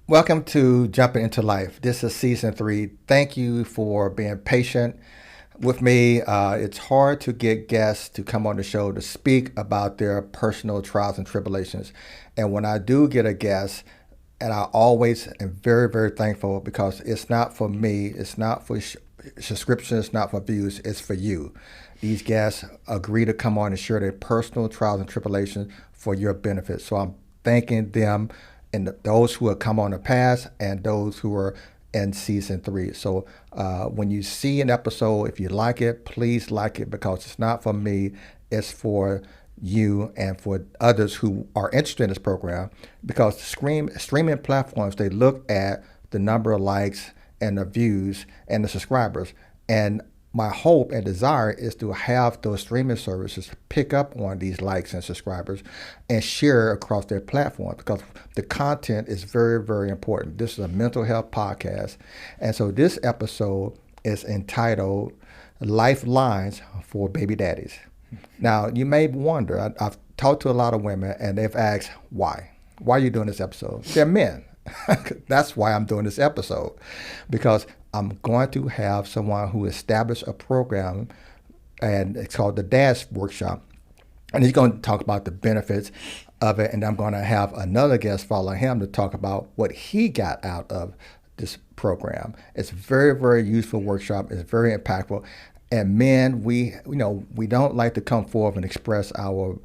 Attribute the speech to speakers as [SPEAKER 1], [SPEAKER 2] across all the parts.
[SPEAKER 1] Welcome to Jumping into Life. This is season 3. Thank you for being patient with me. It's hard to get guests to come on the show to speak about their personal trials and tribulations. And when I do get a guest, and I always am very, very thankful because it's not for me, it's not for subscriptions, it's not for views, it's for you. These guests agree to come on and share their personal trials and tribulations for your benefit. So I'm thanking them and those who have come on the past and those who are in season 3. So when you see an episode, if you like it, please like it because it's not for me, it's for you and for others who are interested in this program because streaming platforms, they look at the number of likes and the views and the subscribers. And my hope and desire is to have those streaming services pick up on these likes and subscribers and share across their platform because the content is very, very important. This is a mental health podcast. And so this episode is entitled Lifelines for Baby Daddies. Now, you may wonder, I've talked to a lot of women and they've asked, why? Why are you doing this episode? They're men. That's why I'm doing this episode, because I'm going to have someone who established a program, and it's called the Daddies Workshop, and he's going to talk about the benefits of it, and I'm going to have another guest follow him to talk about what he got out of this program. It's a very, very useful workshop. It's very impactful, and men, we don't like to come forward and express our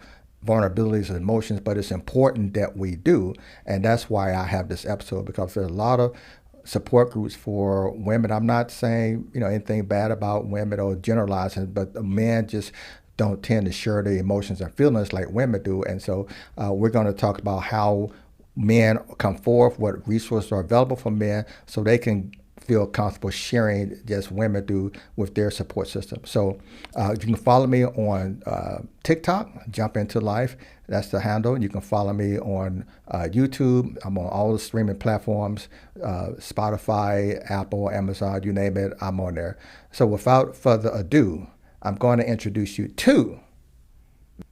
[SPEAKER 1] vulnerabilities and emotions, but it's important that we do. And that's why I have this episode, because there's a lot of support groups for women. I'm not saying, anything bad about women or generalizing, but men just don't tend to share their emotions and feelings like women do. And so we're going to talk about how men come forth, what resources are available for men so they can feel comfortable sharing as women do with their support system. So you can follow me on TikTok, Jump Into Life. That's the handle. You can follow me on YouTube. I'm on all the streaming platforms, Spotify, Apple, Amazon, you name it, I'm on there. So without further ado, I'm going to introduce you to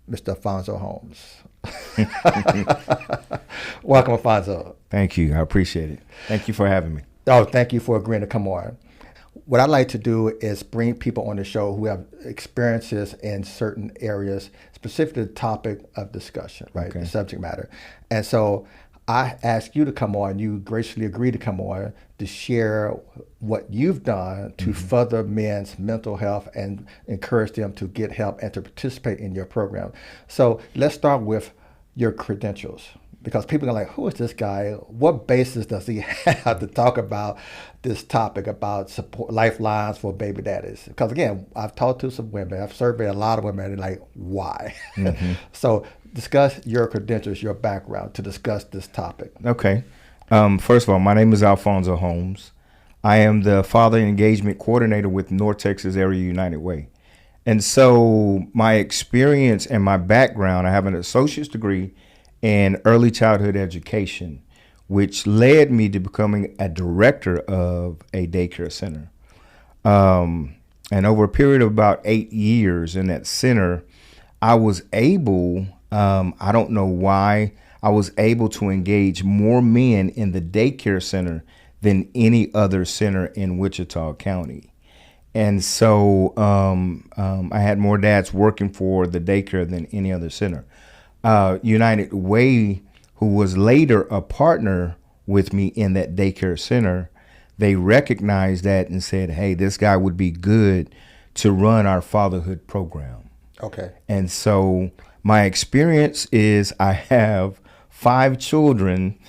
[SPEAKER 1] Mr. Alfonso Holmes. Welcome, Alfonso.
[SPEAKER 2] Thank you. I appreciate it. Thank you for having me.
[SPEAKER 1] Oh, thank you for agreeing to come on. What I like to do is bring people on the show who have experiences in certain areas, specifically the topic of discussion, right?
[SPEAKER 2] Okay.
[SPEAKER 1] The subject matter. And so I ask you to come on. You graciously agree to come on to share what you've done to further men's mental health and encourage them to get help and to participate in your program. So let's start with your credentials. Because people are like, who is this guy? What basis does he have to talk about this topic about support lifelines for baby daddies? Because again, I've talked to some women, I've surveyed a lot of women, and they're like, why? So discuss your credentials, your background to discuss this topic.
[SPEAKER 2] Okay. First of all, my name is Alfonso Holmes. I am the Father Engagement Coordinator with North Texas Area United Way. And so my experience and my background, I have an associate's degree in early childhood education, which led me to becoming a director of a daycare center. And over a period of about 8 years in that center, I was able, I don't know why, I was able to engage more men in the daycare center than any other center in Wichita County. And so I had more dads working for the daycare than any other center. United Way, who was later a partner with me in that daycare center, they recognized that and said, hey, this guy would be good to run our fatherhood program.
[SPEAKER 1] Okay.
[SPEAKER 2] And so my experience is I have 5 children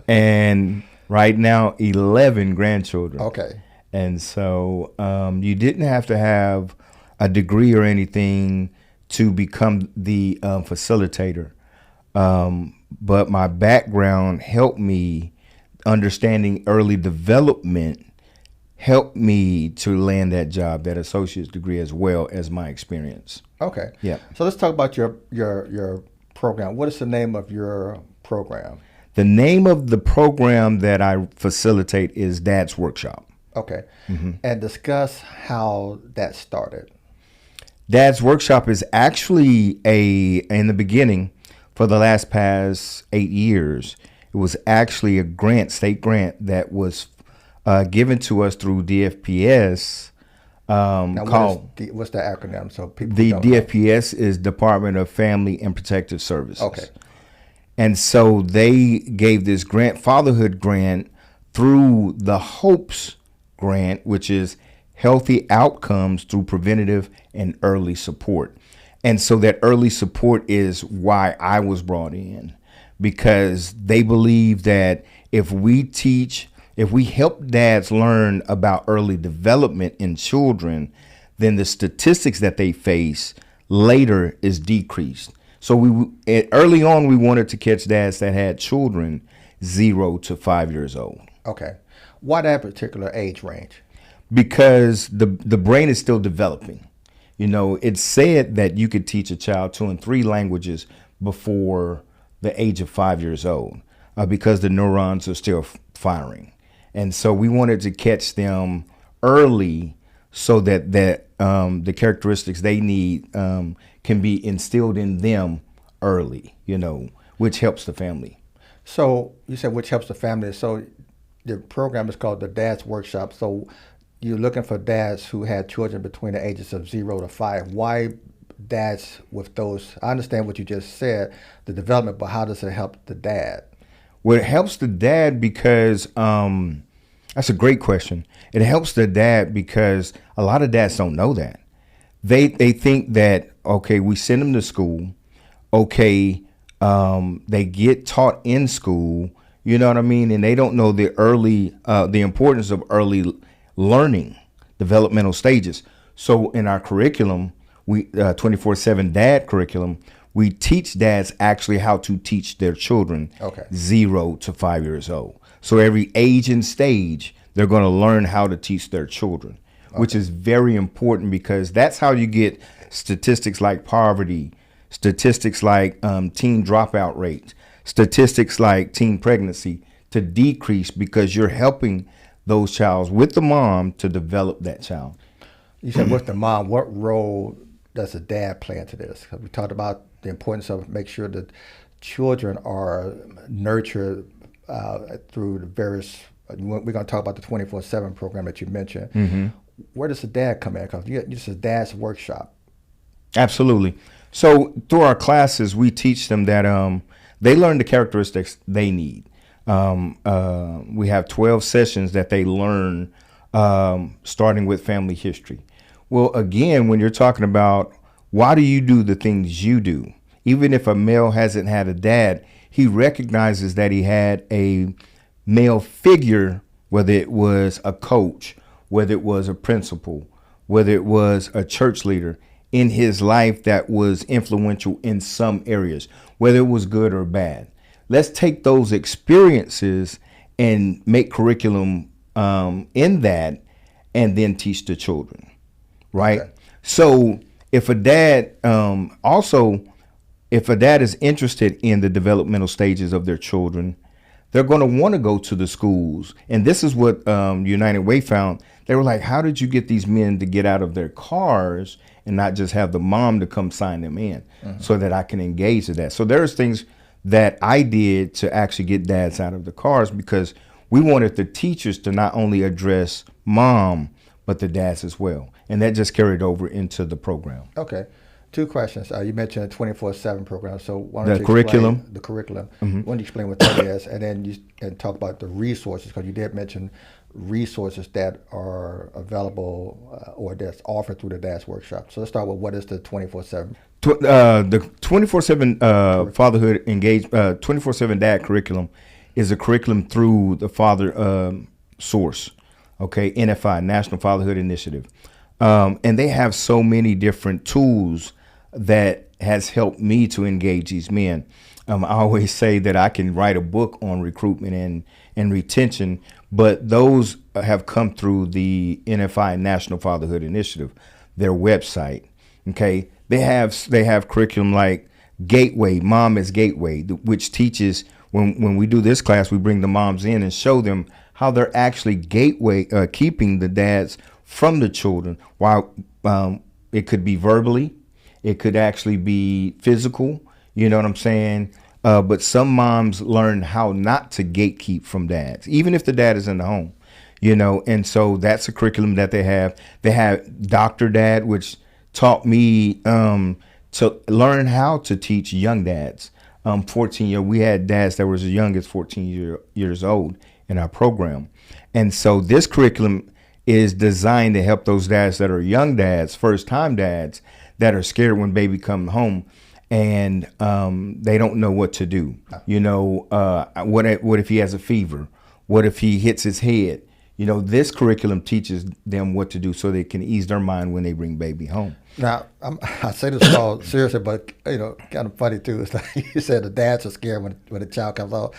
[SPEAKER 2] and right now 11 grandchildren.
[SPEAKER 1] Okay.
[SPEAKER 2] And so you didn't have to have a degree or anything to become the facilitator. But my background helped me understanding early development, helped me to land that job, that associate's degree, as well as my experience.
[SPEAKER 1] Okay.
[SPEAKER 2] Yeah.
[SPEAKER 1] So let's talk about your program. What is the name of your program?
[SPEAKER 2] The name of the program that I facilitate is Dad's Workshop.
[SPEAKER 1] Okay. And discuss how that started.
[SPEAKER 2] Dad's Workshop is actually in the beginning, for the past 8 years, It was actually a grant, state grant, that was given to us through DFPS.
[SPEAKER 1] Now,
[SPEAKER 2] Called
[SPEAKER 1] what's the acronym? So people
[SPEAKER 2] the
[SPEAKER 1] don't know.
[SPEAKER 2] DFPS is Department of Family and Protective Services.
[SPEAKER 1] Okay.
[SPEAKER 2] And so they gave this grant, fatherhood grant, through the HOPES grant, which is healthy outcomes through preventative and early support. And so that early support is why I was brought in, because they believe that if we help dads learn about early development in children, then the statistics that they face later is decreased. So early on, we wanted to catch dads that had children 0 to 5 years old.
[SPEAKER 1] Okay. Why that particular age range?
[SPEAKER 2] Because the brain is still developing. You know, it's said that you could teach a child 2 and 3 languages before the age of 5 years old, because the neurons are still firing. And so we wanted to catch them early so that the characteristics they need can be instilled in them early, you know, which helps the family.
[SPEAKER 1] So you said which helps the family. So the program is called the Dad's Workshop. So you're looking for dads who had children between the ages of 0 to 5. Why dads with those? I understand what you just said, the development, but how does it help the dad?
[SPEAKER 2] Well, it helps the dad because that's a great question. It helps the dad because a lot of dads don't know that. They think that, okay, we send them to school. Okay, they get taught in school. You know what I mean? And they don't know the importance of early learning, developmental stages. So in our curriculum, we 24/7 dad curriculum, we teach dads actually how to teach their children 0 to 5 years old. So every age and stage, they're going to learn how to teach their children, which is very important because that's how you get statistics like poverty, statistics like teen dropout rates, statistics like teen pregnancy to decrease, because you're helping those childs with the mom to develop that child.
[SPEAKER 1] You said with the mom, what role does the dad play into this? 'Cause we talked about the importance of make sure that children are nurtured through the various, we're going to talk about the 24/7 program that you mentioned.
[SPEAKER 2] Mm-hmm.
[SPEAKER 1] Where does the dad come in? Because this is Dad's Workshop.
[SPEAKER 2] Absolutely. So through our classes, we teach them that they learn the characteristics they need. We have 12 sessions that they learn, starting with family history. Well, again, when you're talking about why do you do the things you do, even if a male hasn't had a dad, he recognizes that he had a male figure, whether it was a coach, whether it was a principal, whether it was a church leader in his life that was influential in some areas, whether it was good or bad. Let's take those experiences and make curriculum in that, and then teach the children, right? Okay. So if a dad if a dad is interested in the developmental stages of their children, they're going to want to go to the schools. And this is what United Way found. They were like, how did you get these men to get out of their cars and not just have the mom to come sign them in so that I can engage in that? So there's things that I did to actually get dads out of the cars, because we wanted the teachers to not only address mom, but the dads as well. And that just carried over into the program.
[SPEAKER 1] Okay. 2 questions. You mentioned a 24/7 program. So why don't
[SPEAKER 2] The
[SPEAKER 1] you
[SPEAKER 2] curriculum.
[SPEAKER 1] explain the curriculum? Why don't you explain what that is? And then talk about the resources, because you did mention resources that are available or that's offered through the Dad's Workshop. So let's start with what is the 24/7?
[SPEAKER 2] The 24/7 fatherhood 24/7 dad curriculum is a curriculum through the father source, okay, NFI, National Fatherhood Initiative. And they have so many different tools that has helped me to engage these men. I always say that I can write a book on recruitment and retention, but those have come through the NFI, National Fatherhood Initiative, their website. Okay, they have curriculum like Gateway, Mom is Gateway, which teaches when we do this class, we bring the moms in and show them how they're actually keeping the dads from the children. While it could be verbally, it could actually be physical. You know what I'm saying? But some moms learn how not to gatekeep from dads, even if the dad is in the home, and so that's a curriculum that they have. They have Dr. Dad, which taught me to learn how to teach young dads. we had dads that were as young as 14 years old in our program. And so this curriculum is designed to help those dads that are young dads, first time dads, that are scared when baby come home and they don't know what to do. What if he has a fever? What if he hits his head? This curriculum teaches them what to do so they can ease their mind when they bring baby home.
[SPEAKER 1] Now, I say this all seriously, but kind of funny too. It's like you said, the dads are scared when the child comes home.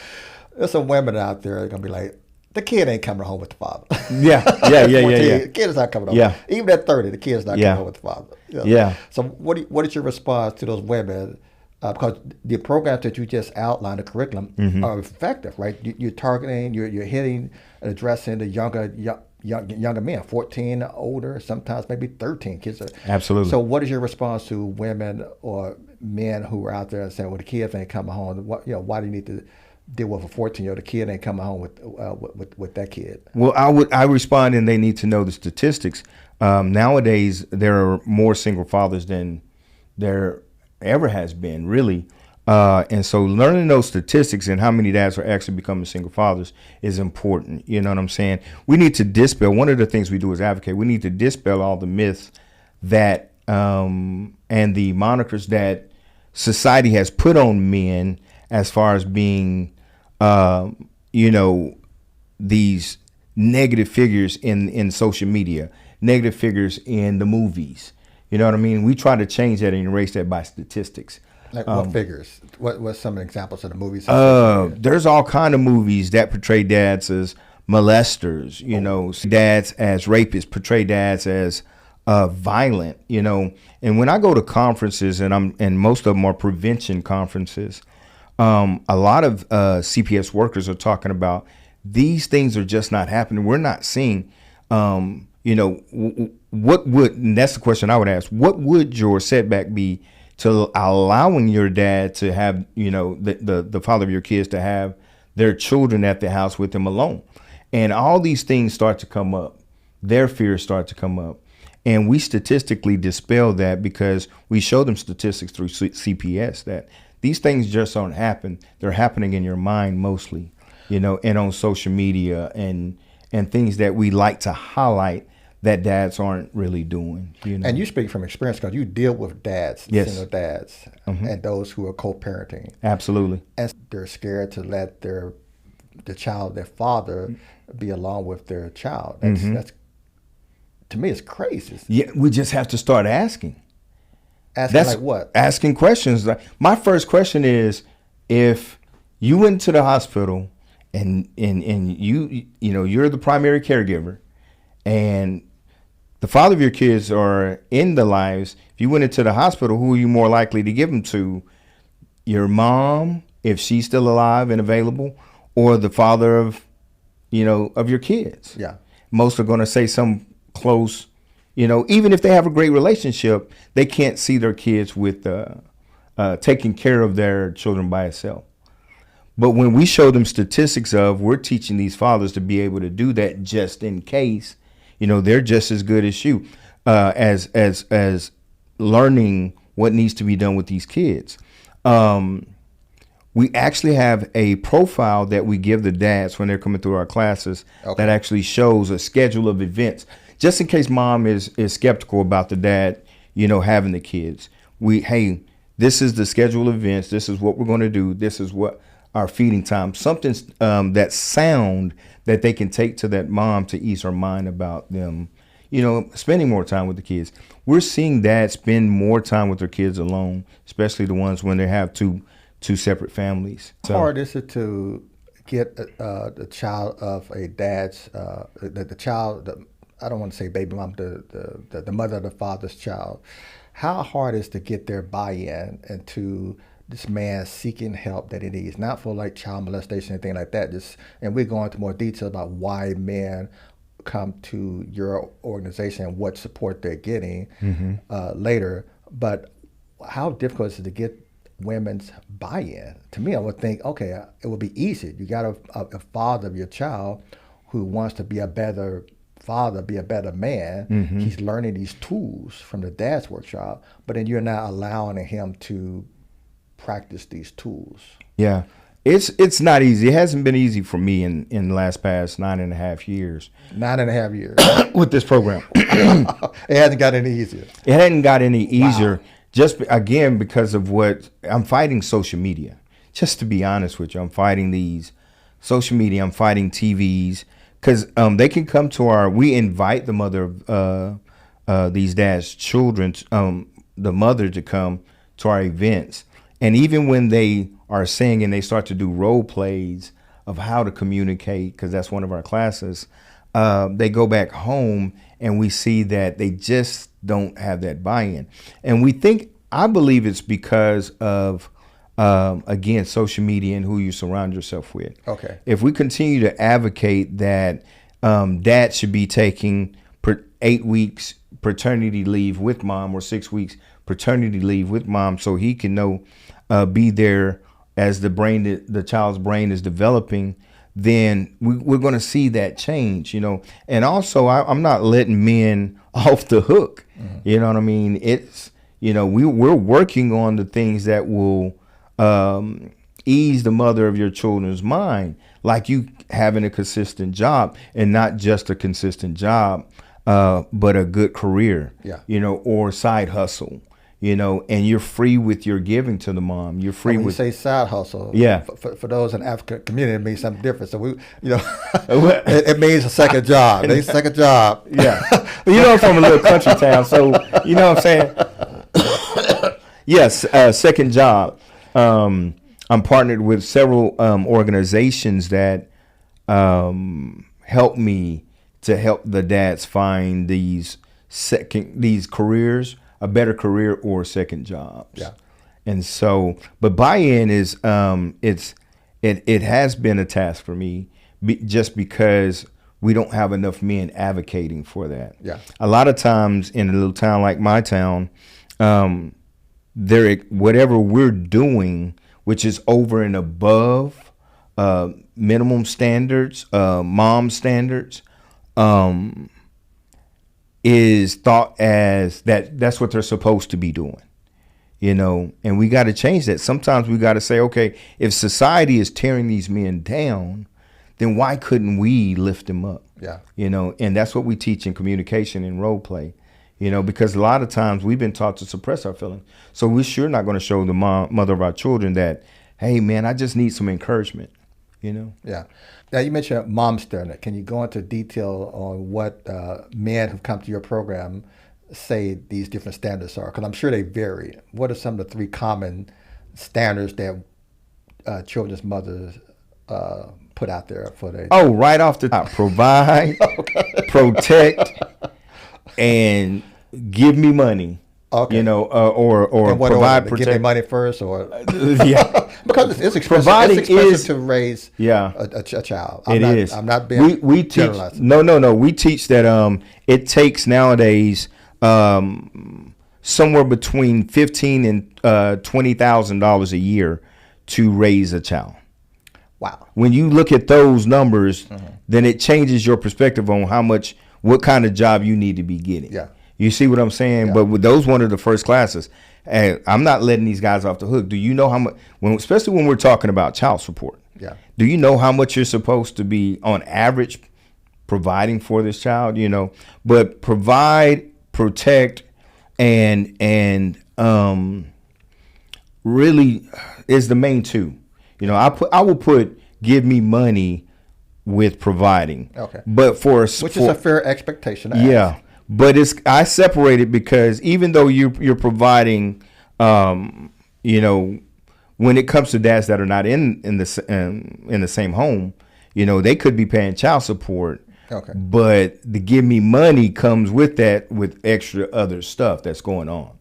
[SPEAKER 1] There's some women out there that are gonna be like, the kid ain't coming home with the father.
[SPEAKER 2] Yeah.
[SPEAKER 1] The kid is not coming home.
[SPEAKER 2] Yeah.
[SPEAKER 1] Even at 30, the kid is not coming home with the father.
[SPEAKER 2] Yeah.
[SPEAKER 1] So what is your response to those women? Because the programs that you just outlined, the curriculum, are effective, right? You're targeting, you're hitting and addressing the younger men, 14 older, sometimes maybe 13 kids.
[SPEAKER 2] Absolutely.
[SPEAKER 1] So what is your response to women or men who are out there saying, well, the kids ain't coming home? Why do you need to deal with a 14-year-old? The kid ain't coming home with that kid.
[SPEAKER 2] Well, I respond, and they need to know the statistics. Nowadays, there are more single fathers than there ever has been, really. And so learning those statistics and how many dads are actually becoming single fathers is important. You know what I'm saying? We need to dispel. One of the things we do as advocate, we need to dispel all the myths that and the monikers that society has put on men as far as being, these negative figures in social media, negative figures in the movies. You know what I mean? We try to change that and erase that by statistics.
[SPEAKER 1] Like what figures? What's some examples of the movies?
[SPEAKER 2] There's all kind of movies that portray dads as molesters, dads as rapists, portray dads as violent, And when I go to conferences, and most of them are prevention conferences, a lot of CPS workers are talking about these things are just not happening. We're not seeing, what would, and that's the question I would ask, what would your setback be to allowing your dad to have, the father of your kids to have their children at the house with them alone? And all these things start to come up. Their fears start to come up. And we statistically dispel that because we show them statistics through CPS that these things just don't happen. They're happening in your mind mostly, and on social media and things that we like to highlight that dads aren't really doing.
[SPEAKER 1] And you speak from experience because you deal with dads,
[SPEAKER 2] yes,
[SPEAKER 1] single dads, and those who are co-parenting.
[SPEAKER 2] Absolutely.
[SPEAKER 1] And they're scared to let their father be along with their child. That's to me, it's crazy.
[SPEAKER 2] Yeah, we just have to start asking.
[SPEAKER 1] Asking like what?
[SPEAKER 2] Asking questions. Like, my first question is, if you went to the hospital and you're the primary caregiver, and the father of your kids are in the lives, if you went into the hospital, who are you more likely to give them to? Your mom, if she's still alive and available, or the father of your kids?
[SPEAKER 1] Yeah.
[SPEAKER 2] Most are going to say some close, even if they have a great relationship, they can't see their kids with taking care of their children by itself. But when we show them statistics we're teaching these fathers to be able to do that just in case, they're just as good as you, as learning what needs to be done with these kids. We actually have a profile that we give the dads when they're coming through our classes that actually shows a schedule of events, just in case mom is skeptical about the dad, having the kids. This is the schedule of events. This is what we're going to do. This is what our feeding time, something that's sound that they can take to that mom to ease her mind about them, spending more time with the kids. We're seeing dads spend more time with their kids alone, especially the ones when they have two separate families.
[SPEAKER 1] How hard is it to get the child of a dad's, the child, I don't want to say baby mom, the mother of the father's child? How hard is to get their buy-in into this man seeking help that he needs, not for like child molestation, anything like that. And we're going into more detail about why men come to your organization and what support they're getting later. But how difficult is it to get women's buy-in. To me, I would think, okay, it would be easy. You got a father of your child who wants to be a better father, be a better man.
[SPEAKER 2] Mm-hmm.
[SPEAKER 1] He's learning these tools from the dad's workshop, but then you're not allowing him to practice these tools.
[SPEAKER 2] Yeah. It's not easy. It hasn't been easy for me in the last past 9.5 years.
[SPEAKER 1] 9.5 years.
[SPEAKER 2] With this program.
[SPEAKER 1] It hasn't got any easier.
[SPEAKER 2] It hadn't got any easier.
[SPEAKER 1] Wow.
[SPEAKER 2] Just again, because of what I'm fighting social media. Just to be honest with you, I'm fighting these social media. I'm fighting TVs because they can come to we invite the mother of these dads' children, the mother to come to our events. And even when they are saying and they start to do role plays of how to communicate, because that's one of our classes, they go back home and we see that they just don't have that buy-in. And I believe it's because of, again, social media and who you surround yourself with.
[SPEAKER 1] Okay.
[SPEAKER 2] If we continue to advocate that dad should be taking 8 weeks paternity leave with mom or 6 weeks paternity leave with mom so he can be there as the child's brain is developing, then we're going to see that change, And also, I'm not letting men off the hook. Mm-hmm. You know what I mean? It's, we're working on the things that will ease the mother of your children's mind, like you having a consistent job, and not just a consistent job, but a good career, or side hustle. And you're free with your giving to the mom. You're free
[SPEAKER 1] when
[SPEAKER 2] with.
[SPEAKER 1] You say side hustle.
[SPEAKER 2] Yeah.
[SPEAKER 1] For those in the African community, it means something different. So it means a second job. They second job.
[SPEAKER 2] Yeah. I'm from a little country town, so you know what I'm saying. Yes, second job. I'm partnered with several organizations that help me to help the dads find these careers. A better career or second jobs.
[SPEAKER 1] Yeah.
[SPEAKER 2] And so, but buy-in is, it has been a task for me just because we don't have enough men advocating for that.
[SPEAKER 1] Yeah.
[SPEAKER 2] A lot of times in a little town like my town, whatever we're doing, which is over and above minimum standards, mom standards, is thought as that's what they're supposed to be doing, and we got to change that. Sometimes we got to say, okay, if society is tearing these men down, then why couldn't we lift them up?
[SPEAKER 1] Yeah.
[SPEAKER 2] And that's what we teach in communication and role play, because a lot of times we've been taught to suppress our feelings. So we're sure not going to show the mother of our children that, hey man, I just need some encouragement,
[SPEAKER 1] Yeah. Now, you mentioned mom standard. Can you go into detail on what men who've come to your program say these different standards are? Because I'm sure they vary. What are some of the 3 common standards that children's mothers put out there for their...
[SPEAKER 2] Oh, right off the top. Provide, protect, and give me money.
[SPEAKER 1] Okay.
[SPEAKER 2] Or provide, protect.
[SPEAKER 1] Give me money first, or
[SPEAKER 2] yeah,
[SPEAKER 1] because it's expensive.
[SPEAKER 2] Providing
[SPEAKER 1] it's expensive
[SPEAKER 2] is
[SPEAKER 1] to raise a child. I'm not being
[SPEAKER 2] we teach.
[SPEAKER 1] generalizing.
[SPEAKER 2] No. We teach that it takes nowadays somewhere between $15,000 and $20,000 a year to raise a child.
[SPEAKER 1] Wow.
[SPEAKER 2] When you look at those numbers, then it changes your perspective on what kind of job you need to be getting.
[SPEAKER 1] Yeah.
[SPEAKER 2] You see what I'm saying? Yeah. But with those one of the first classes, and I'm not letting these guys off the hook. Do you know how much, especially when we're talking about child support?
[SPEAKER 1] Yeah.
[SPEAKER 2] Do you know how much you're supposed to be on average providing for this child? But provide, protect, and really is the main 2. I will put give me money with providing.
[SPEAKER 1] Okay.
[SPEAKER 2] But
[SPEAKER 1] which is a fair expectation to ask.
[SPEAKER 2] But I separate it because even though you're providing, when it comes to dads that are not in the same home, they could be paying child support.
[SPEAKER 1] Okay.
[SPEAKER 2] But the give me money comes with that, with extra other stuff that's going on.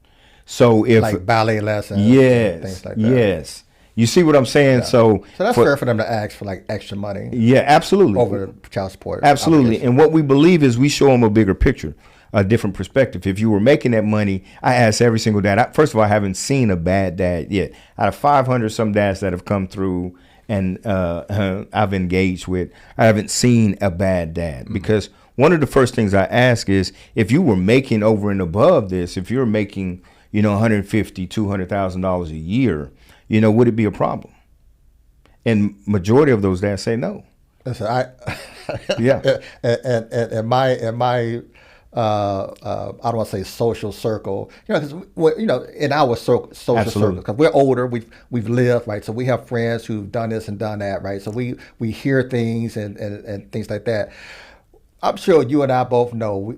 [SPEAKER 2] So if
[SPEAKER 1] like ballet lessons, things like that.
[SPEAKER 2] Yes. You see what I'm saying? Yeah. So
[SPEAKER 1] that's fair for them to ask for like extra money.
[SPEAKER 2] Yeah, absolutely.
[SPEAKER 1] Over child support.
[SPEAKER 2] Absolutely. And what we believe is we show them a bigger picture. a different perspective. If you were making that money, I ask every single dad. First of all, I haven't seen a bad dad yet. Out of 500 some dads that have come through and I've engaged with, I haven't seen a bad dad. Because one of the first things I ask is, if you were making over and above this, if you're making, $150,000, $200,000 a year, would it be a problem? And majority of those dads say no.
[SPEAKER 1] Listen,
[SPEAKER 2] Yeah.
[SPEAKER 1] and my I don't want to say social circle, because in our social
[SPEAKER 2] Absolutely.
[SPEAKER 1] circle, because we're older, we've lived, right? So we have friends who've done this and done that, right? So we hear things and things like that. I'm sure you and I both know,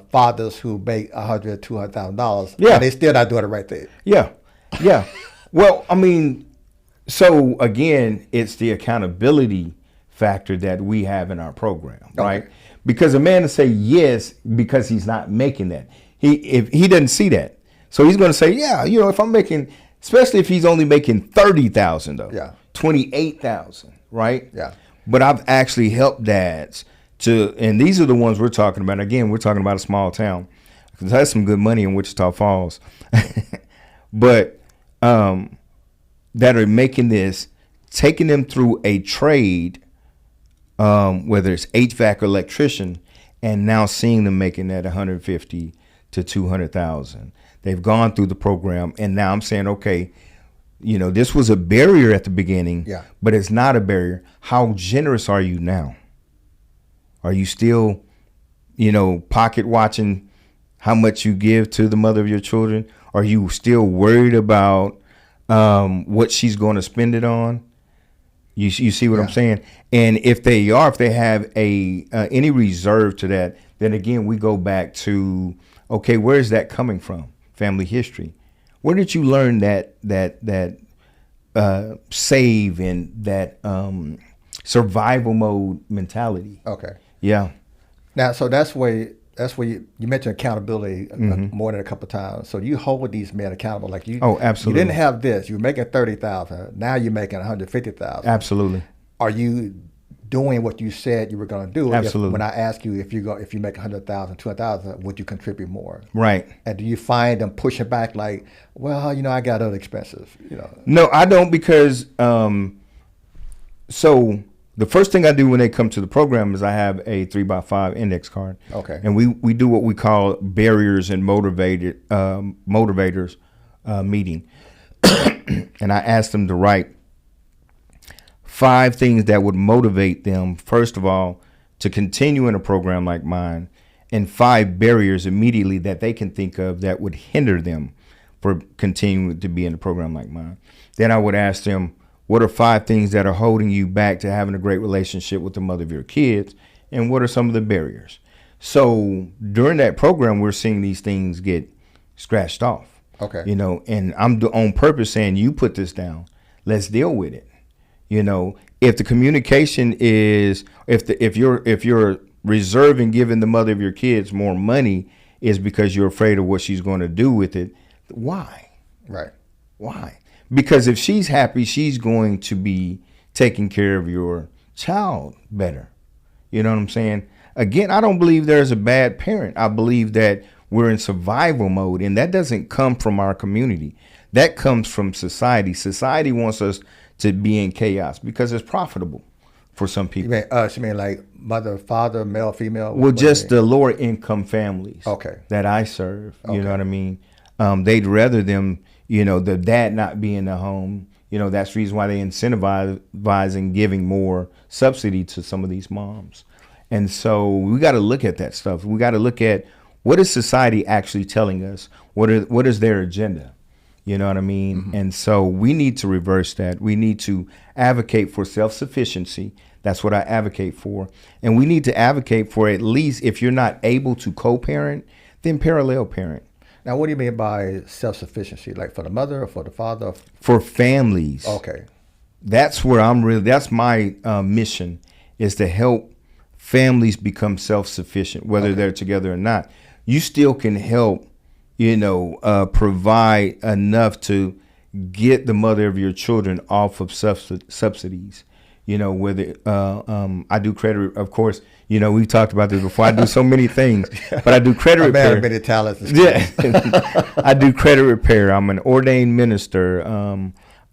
[SPEAKER 1] fathers who make $100,000, $200,000,
[SPEAKER 2] Yeah.
[SPEAKER 1] and they still not doing the right thing.
[SPEAKER 2] Yeah. Yeah. Well, I mean, so again, it's the accountability factor that we have in our program, right?
[SPEAKER 1] Okay.
[SPEAKER 2] Because a man to say yes because he's not making that, if he doesn't see that, so he's going to say, yeah, if I'm making, especially if he's only making 30,000 though,
[SPEAKER 1] Yeah.
[SPEAKER 2] 28,000, right?
[SPEAKER 1] Yeah.
[SPEAKER 2] But I've actually helped dads and these are the ones we're talking about. Again, we're talking about a small town. That's some good money in Wichita Falls, but that are making this, taking them through a trade, whether it's HVAC or electrician, and now seeing them making that 150 to 200,000. They've gone through the program, and now I'm saying, okay, this was a barrier at the beginning,
[SPEAKER 1] Yeah.
[SPEAKER 2] but it's not a barrier. How generous are you now? Are you still, pocket watching how much you give to the mother of your children? Are you still worried about what she's going to spend it on? You see what I'm saying? And if they have any reserve to that, then again, we go back to, okay, where is that coming from? Family history. Where did you learn that save and that survival mode mentality?
[SPEAKER 1] Okay.
[SPEAKER 2] Yeah.
[SPEAKER 1] Now, so that's where you mentioned accountability more than a couple of times. So you hold these men accountable, like you.
[SPEAKER 2] Oh, absolutely.
[SPEAKER 1] You didn't have this. You were making 30,000. Now you're making 150,000.
[SPEAKER 2] Absolutely.
[SPEAKER 1] Are you doing what you said you were going to do?
[SPEAKER 2] Absolutely.
[SPEAKER 1] When I ask you if you make 100,000, 200,000, would you contribute more?
[SPEAKER 2] Right.
[SPEAKER 1] And do you find them pushing back, like, well, I got other expenses,
[SPEAKER 2] No, I don't, because so the first thing I do when they come to the program is I have a 3x5 index card.
[SPEAKER 1] Okay.
[SPEAKER 2] And we do what we call barriers and motivators meeting. And I ask them to write 5 things that would motivate them, first of all, to continue in a program like mine, and 5 barriers immediately that they can think of that would hinder them for continuing to be in a program like mine. Then I would ask them, what are 5 things that are holding you back to having a great relationship with the mother of your kids? And what are some of the barriers? So during that program, we're seeing these things get scratched off.
[SPEAKER 1] Okay.
[SPEAKER 2] And I'm on purpose saying, you put this down. Let's deal with it. If the communication is, if you're reserving giving the mother of your kids more money is because you're afraid of what she's going to do with it, why?
[SPEAKER 1] Right.
[SPEAKER 2] Why? Because if she's happy, she's going to be taking care of your child better. You know what I'm saying? Again, I don't believe there's a bad parent. I believe that we're in survival mode, and that doesn't come from our community. That comes from society. Society wants us to be in chaos because it's profitable for some people.
[SPEAKER 1] You mean like mother, father, male, female?
[SPEAKER 2] Well, just the lower income families that I serve.
[SPEAKER 1] Okay.
[SPEAKER 2] You know what I mean? They'd rather them, the dad not be in the home. That's the reason why they incentivize and giving more subsidy to some of these moms. And so we got to look at that stuff. We got to look at, what is society actually telling us? What is their agenda? You know what I mean? Mm-hmm. And so we need to reverse that. We need to advocate for self-sufficiency. That's what I advocate for. And we need to advocate for, at least if you're not able to co-parent, then parallel parent.
[SPEAKER 1] Now, what do you mean by self-sufficiency? Like for the mother or for the father?
[SPEAKER 2] For families.
[SPEAKER 1] Okay.
[SPEAKER 2] That's where that's my mission, is to help families become self-sufficient, whether they're together or not. You still can help, provide enough to get the mother of your children off of subsidies. whether I do credit, of course, we've talked about this before. I do so many things, but I do credit
[SPEAKER 1] A man
[SPEAKER 2] repair.
[SPEAKER 1] of many talents.
[SPEAKER 2] Yeah, I do credit repair. I'm an ordained minister.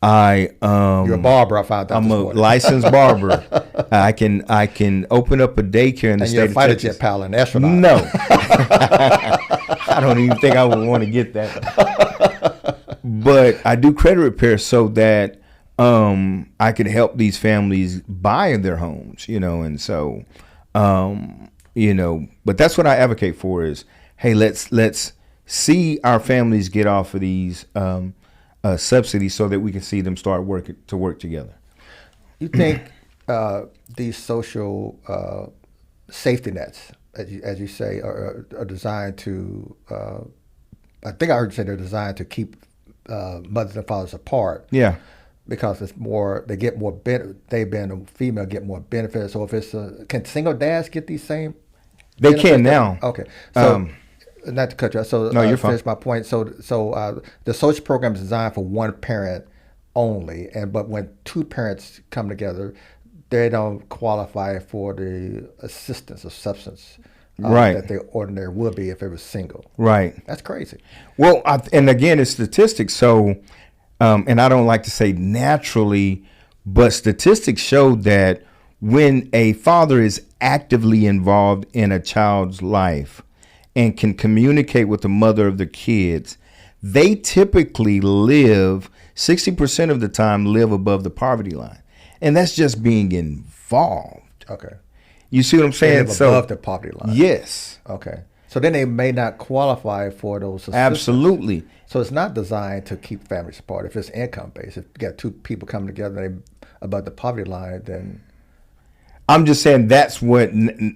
[SPEAKER 1] You're a barber. I found out
[SPEAKER 2] I'm
[SPEAKER 1] this
[SPEAKER 2] a
[SPEAKER 1] morning.
[SPEAKER 2] licensed barber. I can open up a daycare in the
[SPEAKER 1] And
[SPEAKER 2] state
[SPEAKER 1] you're a
[SPEAKER 2] of
[SPEAKER 1] fighter
[SPEAKER 2] Texas.
[SPEAKER 1] jet pilot, an astronaut.
[SPEAKER 2] No, I don't even think I would want to get that. But I do credit repair so that I could help these families buy their homes, and so but that's what I advocate for is, hey, let's see our families get off of these subsidies so that we can see them start work together.
[SPEAKER 1] You think these social safety nets, as you say, are designed to? I think I heard you say they're designed to keep mothers and fathers apart.
[SPEAKER 2] Yeah.
[SPEAKER 1] Because it's more, they get more they being a female get more benefits. So if it's can single dads get these same?
[SPEAKER 2] They can now.
[SPEAKER 1] Okay, so not to cut you off. So
[SPEAKER 2] no, you're fine.
[SPEAKER 1] Finish my point. So the social program is designed for one parent only, but when two parents come together, they don't qualify for the assistance of substance.
[SPEAKER 2] Right.
[SPEAKER 1] That they ordinarily would be if it was single.
[SPEAKER 2] Right.
[SPEAKER 1] That's crazy.
[SPEAKER 2] Well, and again, it's statistics. So. And I don't like to say naturally, but statistics show that when a father is actively involved in a child's life and can communicate with the mother of the kids, they typically 60% of the time live above the poverty line. And that's just being involved.
[SPEAKER 1] Okay.
[SPEAKER 2] You see what I'm saying?
[SPEAKER 1] They live above the poverty line.
[SPEAKER 2] Yes.
[SPEAKER 1] Okay. So then they may not qualify for those assistance.
[SPEAKER 2] Absolutely.
[SPEAKER 1] So it's not designed to keep families apart. If it's income based, if you got two people coming together and they above the poverty line, then
[SPEAKER 2] I'm just saying that's what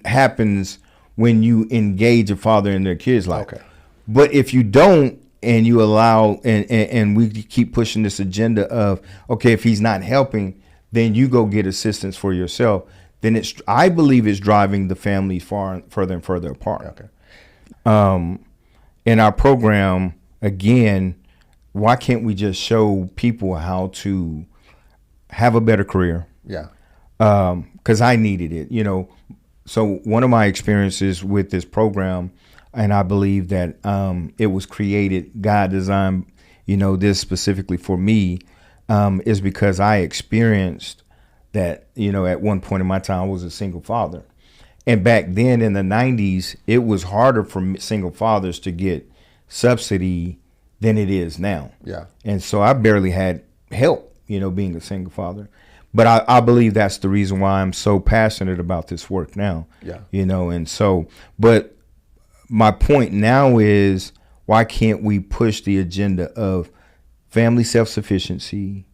[SPEAKER 2] happens when you engage a father in their kids' life.
[SPEAKER 1] Okay.
[SPEAKER 2] But if you don't, and you allow, and we keep pushing this agenda of, okay, if he's not helping, then you go get assistance for yourself. Then I believe it's driving the families further and further apart.
[SPEAKER 1] Okay.
[SPEAKER 2] In our program, again, why can't we just show people how to have a better career?
[SPEAKER 1] Yeah.
[SPEAKER 2] Because I needed it, So one of my experiences with this program, and I believe that it was created, God designed, this specifically for me, is because I experienced that, at one point in my time, I was a single father. And back then in the 90s, it was harder for single fathers to get subsidy than it is now.
[SPEAKER 1] Yeah. And
[SPEAKER 2] so I barely had help, being a single father. But I believe that's the reason why I'm so passionate about this work now.
[SPEAKER 1] Yeah.
[SPEAKER 2] And so, but my point now is, why can't we push the agenda of family self-sufficiency,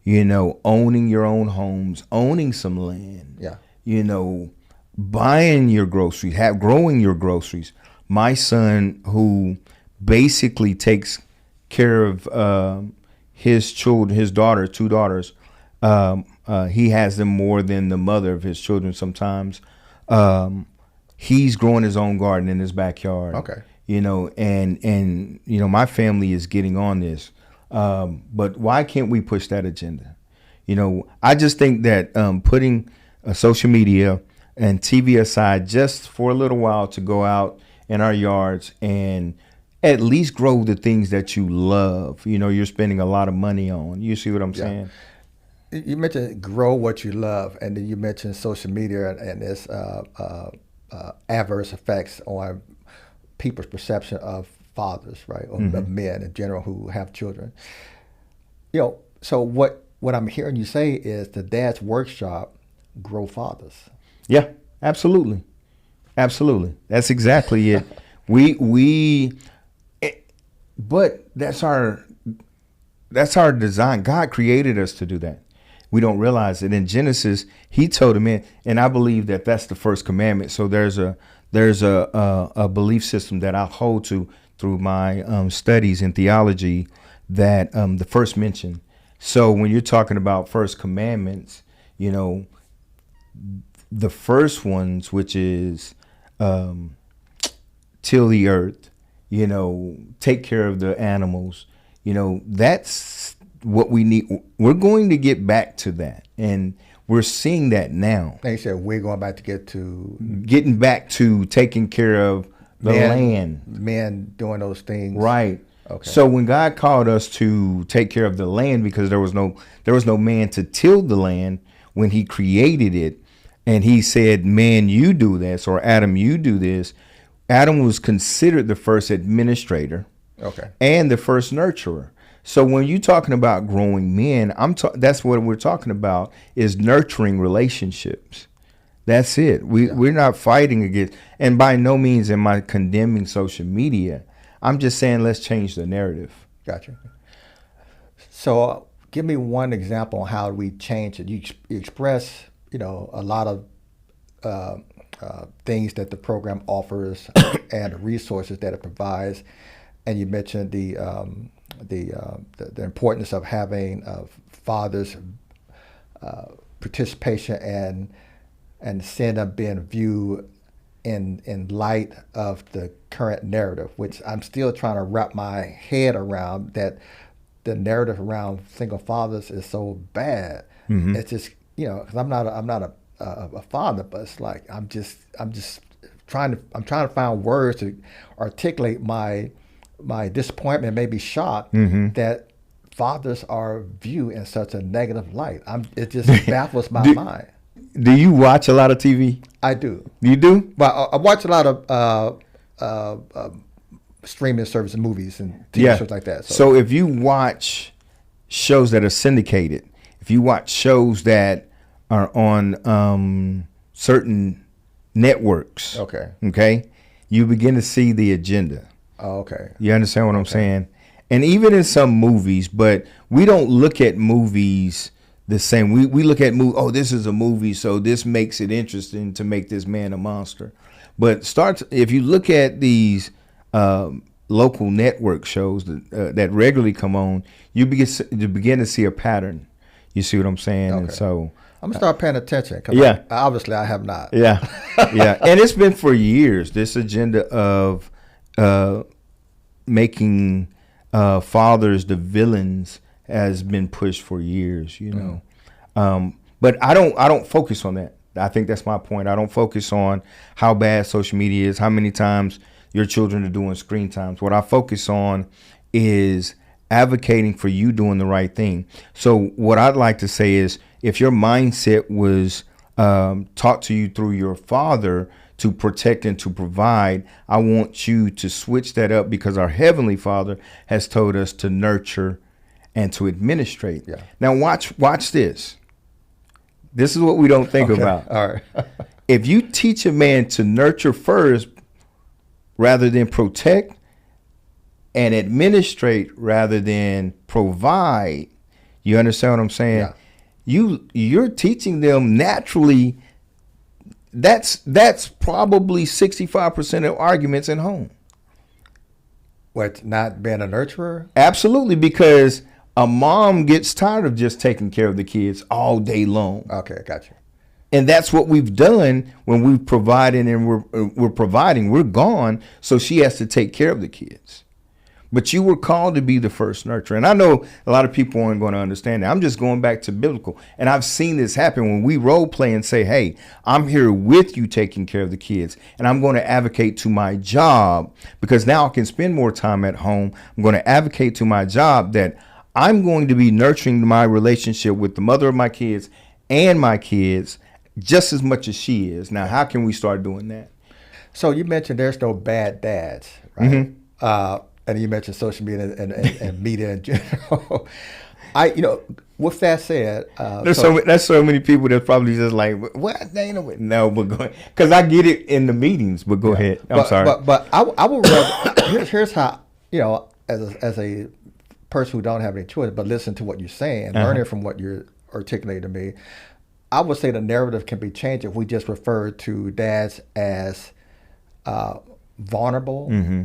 [SPEAKER 2] owning your own homes, owning some land, buying your groceries, growing your groceries. My son, who basically takes care of his children, his daughter, two daughters, he has them more than the mother of his children sometimes. He's growing his own garden in his backyard.
[SPEAKER 1] Okay.
[SPEAKER 2] And my family is getting on this. But why can't we push that agenda? I just think that putting social media and TV aside just for a little while to go out in our yards and at least grow the things that you love, you're spending a lot of money on. You see what I'm saying?
[SPEAKER 1] You mentioned grow what you love, and then you mentioned social media and its adverse effects on people's perception of fathers, right, or of men in general who have children. So what I'm hearing you say is the Dad's Workshop grow fathers.
[SPEAKER 2] Yeah, absolutely. That's exactly it. But that's our design. God created us to do that. We don't realize it. In Genesis, he told him, and I believe that that's the first commandment. So there's a belief system that I hold to through my studies in theology, that the first mention. So when you're talking about first commandments, the first ones, which is till the earth, take care of the animals, that's what we need. We're going to get back to that. And We're seeing that now.
[SPEAKER 1] And you said we're going back to
[SPEAKER 2] Getting back to taking care of the land.
[SPEAKER 1] Men doing those things.
[SPEAKER 2] Right.
[SPEAKER 1] Okay.
[SPEAKER 2] So when God called us to take care of the land, because there was no man to till the land when he created it, and he said, man, you do this, or Adam, you do this. Adam was considered the first administrator.
[SPEAKER 1] Okay.
[SPEAKER 2] And the first nurturer. So when you're talking about growing men, that's what we're talking about, is nurturing relationships. That's it. We're not fighting against, and by no means am I condemning social media. I'm just saying let's change the narrative.
[SPEAKER 1] Gotcha. So give me one example on how we change it. You express, a lot of things that the program offers and the resources that it provides, and you mentioned the importance of having fathers' participation and seeing them being viewed in light of the current narrative, which I'm still trying to wrap my head around, that the narrative around single fathers is so bad. Mm-hmm. It's just, because I'm not a father, but it's like I'm just trying to find words to articulate my disappointment, maybe shock, mm-hmm. that fathers are viewed in such a negative light. It just baffles my mind.
[SPEAKER 2] Do you watch a lot of TV?
[SPEAKER 1] I do.
[SPEAKER 2] You do?
[SPEAKER 1] Well, I watch a lot of streaming services, movies, and TV shows like that.
[SPEAKER 2] So if you watch shows that are syndicated, if you watch shows that are on certain networks, okay, you begin to see the agenda.
[SPEAKER 1] Oh, okay.
[SPEAKER 2] You understand what I'm saying? And even in some movies, but we don't look at movies the same. We look at this is a movie, so this makes it interesting to make this man a monster. But if you look at these local network shows that regularly come on, you begin to see a pattern. You see what I'm saying?
[SPEAKER 1] Okay.
[SPEAKER 2] And so
[SPEAKER 1] I'm gonna start paying attention. Cause obviously I have not.
[SPEAKER 2] Yeah, yeah. And it's been for years, this agenda of making fathers the villains has been pushed for years, but I don't focus on that. I think that's my point. I don't focus on how bad social media is, how many times your children are doing screen times. What I focus on is advocating for you doing the right thing. So what I'd like to say is, if your mindset was taught to you through your father to protect and to provide, I want you to switch that up, because our Heavenly Father has told us to nurture and to administrate. Yeah. Now watch this. This is what we don't think about.
[SPEAKER 1] All right.
[SPEAKER 2] If you teach a man to nurture first rather than protect, and administrate rather than provide, you understand what I'm saying? Yeah. You're teaching them naturally. That's probably 65% of arguments in home.
[SPEAKER 1] What, not being a nurturer?
[SPEAKER 2] Absolutely, because a mom gets tired of just taking care of the kids all day long.
[SPEAKER 1] Okay, gotcha.
[SPEAKER 2] And that's what we've done when we've provided, and we're providing. We're gone, so she has to take care of the kids. But you were called to be the first nurturer. And I know a lot of people aren't going to understand that. I'm just going back to biblical. And I've seen this happen when we role play and say, hey, I'm here with you taking care of the kids. And I'm going to advocate to my job, because now I can spend more time at home. I'm going to advocate to my job that I'm going to be nurturing my relationship with the mother of my kids and my kids just as much as she is. Now, how can we start doing that?
[SPEAKER 1] So you mentioned there's no bad dads, right? Mm-hmm. And you mentioned social media and media in general. With that said,
[SPEAKER 2] there's so many people that's probably just like, what? No, but go ahead. Because I get it in the meetings. But go ahead. I'm sorry.
[SPEAKER 1] But I would rather. Here's how, as a person who don't have any choice, but listen to what you're saying, learning from what you're articulating to me. I would say the narrative can be changed if we just refer to dads as vulnerable. Mm-hmm.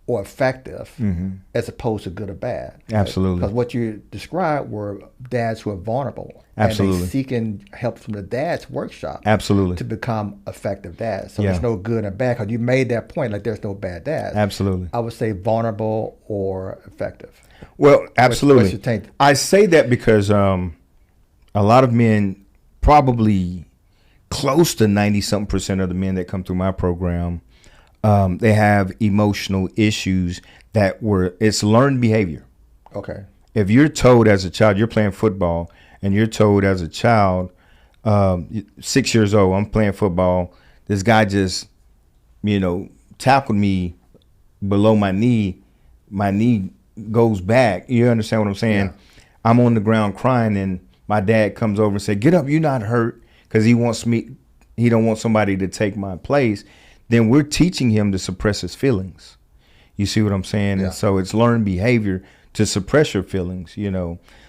[SPEAKER 1] Or effective, mm-hmm. as opposed to good or bad. Right?
[SPEAKER 2] Absolutely.
[SPEAKER 1] Because what you described were dads who are vulnerable.
[SPEAKER 2] Absolutely.
[SPEAKER 1] And they seeking help from the dad's workshop.
[SPEAKER 2] Absolutely.
[SPEAKER 1] To become effective dads. So there's no good and bad. Because you made that point, like there's no bad dads.
[SPEAKER 2] Absolutely.
[SPEAKER 1] I would say vulnerable or effective.
[SPEAKER 2] Well, absolutely.
[SPEAKER 1] What's your take?
[SPEAKER 2] I say that because a lot of men probably close to 90-something% of the men that come through my program, they have emotional issues it's learned behavior.
[SPEAKER 1] Okay.
[SPEAKER 2] If you're told as a child, you're playing football, and you're told as a child, 6 years old, I'm playing football, this guy just, tackled me below my knee goes back. You understand what I'm saying?
[SPEAKER 1] Yeah.
[SPEAKER 2] I'm on the ground crying, and my dad comes over and said, "Get up, you're not hurt," because he don't want somebody to take my place. Then we're teaching him to suppress his feelings. You see what I'm saying?
[SPEAKER 1] Yeah.
[SPEAKER 2] And so it's learned behavior to suppress your feelings,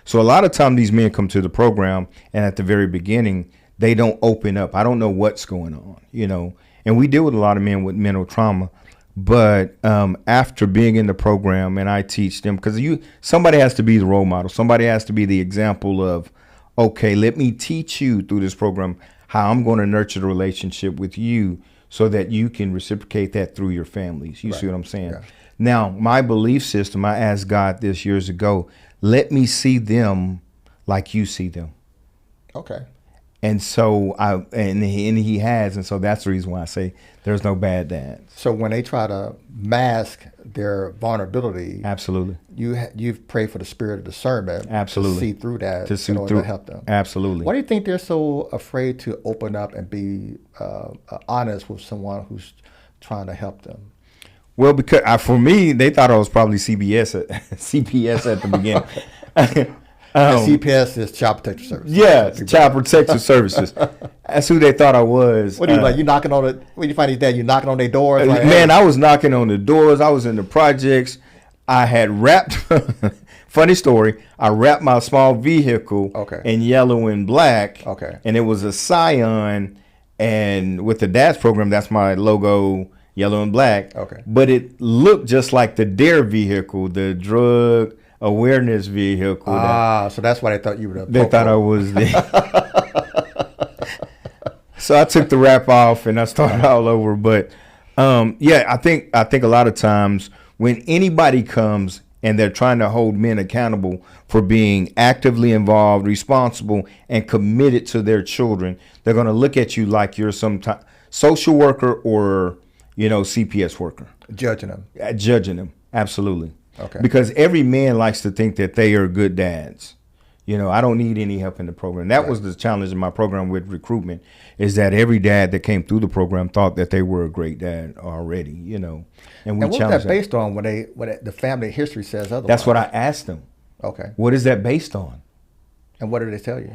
[SPEAKER 2] So a lot of time these men come to the program, and at the very beginning, they don't open up. I don't know what's going on, And we deal with a lot of men with mental trauma. But after being in the program, and I teach them, because somebody has to be the role model. Somebody has to be the example of, okay, let me teach you through this program how I'm going to nurture the relationship with you so that you can reciprocate that through your families. You see what I'm saying?
[SPEAKER 1] Yeah.
[SPEAKER 2] Now, my belief system, I asked God this years ago, let me see them like you see them.
[SPEAKER 1] Okay.
[SPEAKER 2] And so he has, and so that's the reason why I say there's no bad dads.
[SPEAKER 1] So when they try to mask their vulnerability,
[SPEAKER 2] Absolutely,
[SPEAKER 1] you've prayed for the spirit of discernment,
[SPEAKER 2] absolutely,
[SPEAKER 1] to see through that,
[SPEAKER 2] to
[SPEAKER 1] in order to help them.
[SPEAKER 2] Absolutely.
[SPEAKER 1] Why do you think they're so afraid to open up and be honest with someone who's trying to help them?
[SPEAKER 2] Well, because for me, they thought I was probably CPS at the beginning.
[SPEAKER 1] CPS is Child Protective Services.
[SPEAKER 2] Yeah, Child Protective Services. That's who they thought I was.
[SPEAKER 1] What do you like? You knocking on it? When you find these dads, you knocking on their doors? Like,
[SPEAKER 2] man, I was knocking on the doors. I was in the projects. I had wrapped. Funny story. I wrapped my small vehicle in yellow and black.
[SPEAKER 1] Okay.
[SPEAKER 2] And it was a Scion, and with the DADS program, that's my logo, yellow and black.
[SPEAKER 1] Okay.
[SPEAKER 2] But it looked just like the DARE vehicle, the drug awareness vehicle.
[SPEAKER 1] So that's why they thought you were
[SPEAKER 2] They thought I was So I took the wrap off and I started all over. But I think a lot of times when anybody comes and they're trying to hold men accountable for being actively involved, responsible, and committed to their children, they're going to look at you like you're some social worker or CPS worker.
[SPEAKER 1] Judging them.
[SPEAKER 2] Judging them. Absolutely.
[SPEAKER 1] Okay.
[SPEAKER 2] Because every man likes to think that they are good dads. I don't need any help in the program. That was the challenge in my program with recruitment, is that every dad that came through the program thought that they were a great dad already, And
[SPEAKER 1] what was that based on when the family history says otherwise?
[SPEAKER 2] That's what I asked them.
[SPEAKER 1] Okay.
[SPEAKER 2] What is that based on?
[SPEAKER 1] And what did they tell you?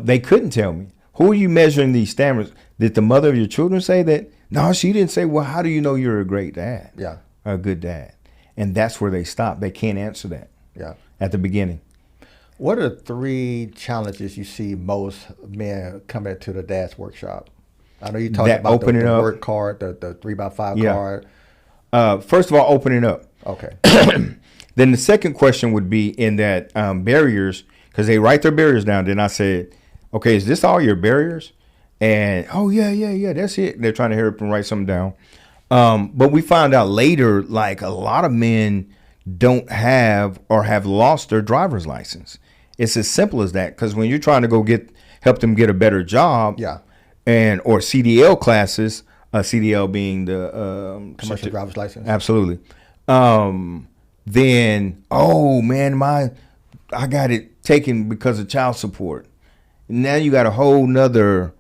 [SPEAKER 2] They couldn't tell me. Who are you measuring these standards? Did the mother of your children say that? No, she didn't say, well, how do you know you're a great dad?
[SPEAKER 1] Yeah.
[SPEAKER 2] Or a good dad? And that's where they stop. They can't answer that.
[SPEAKER 1] Yeah.
[SPEAKER 2] At the beginning.
[SPEAKER 1] What are the 3 challenges you see most men coming to the dad's workshop? I know you talked about the work card, the 3x5 card.
[SPEAKER 2] First of all, opening up.
[SPEAKER 1] Okay.
[SPEAKER 2] Then the second question would be in that barriers, because they write their barriers down. Then I said, okay, is this all your barriers? And, oh, yeah, that's it. They're trying to hurry up and write something down. But we found out later, like a lot of men don't have or have lost their driver's license. It's as simple as that. Because when you're trying to go help them get a better job, or CDL classes, CDL being the
[SPEAKER 1] commercial driver's license,
[SPEAKER 2] absolutely. Then, oh man, I got it taken because of child support. Now you got a whole nother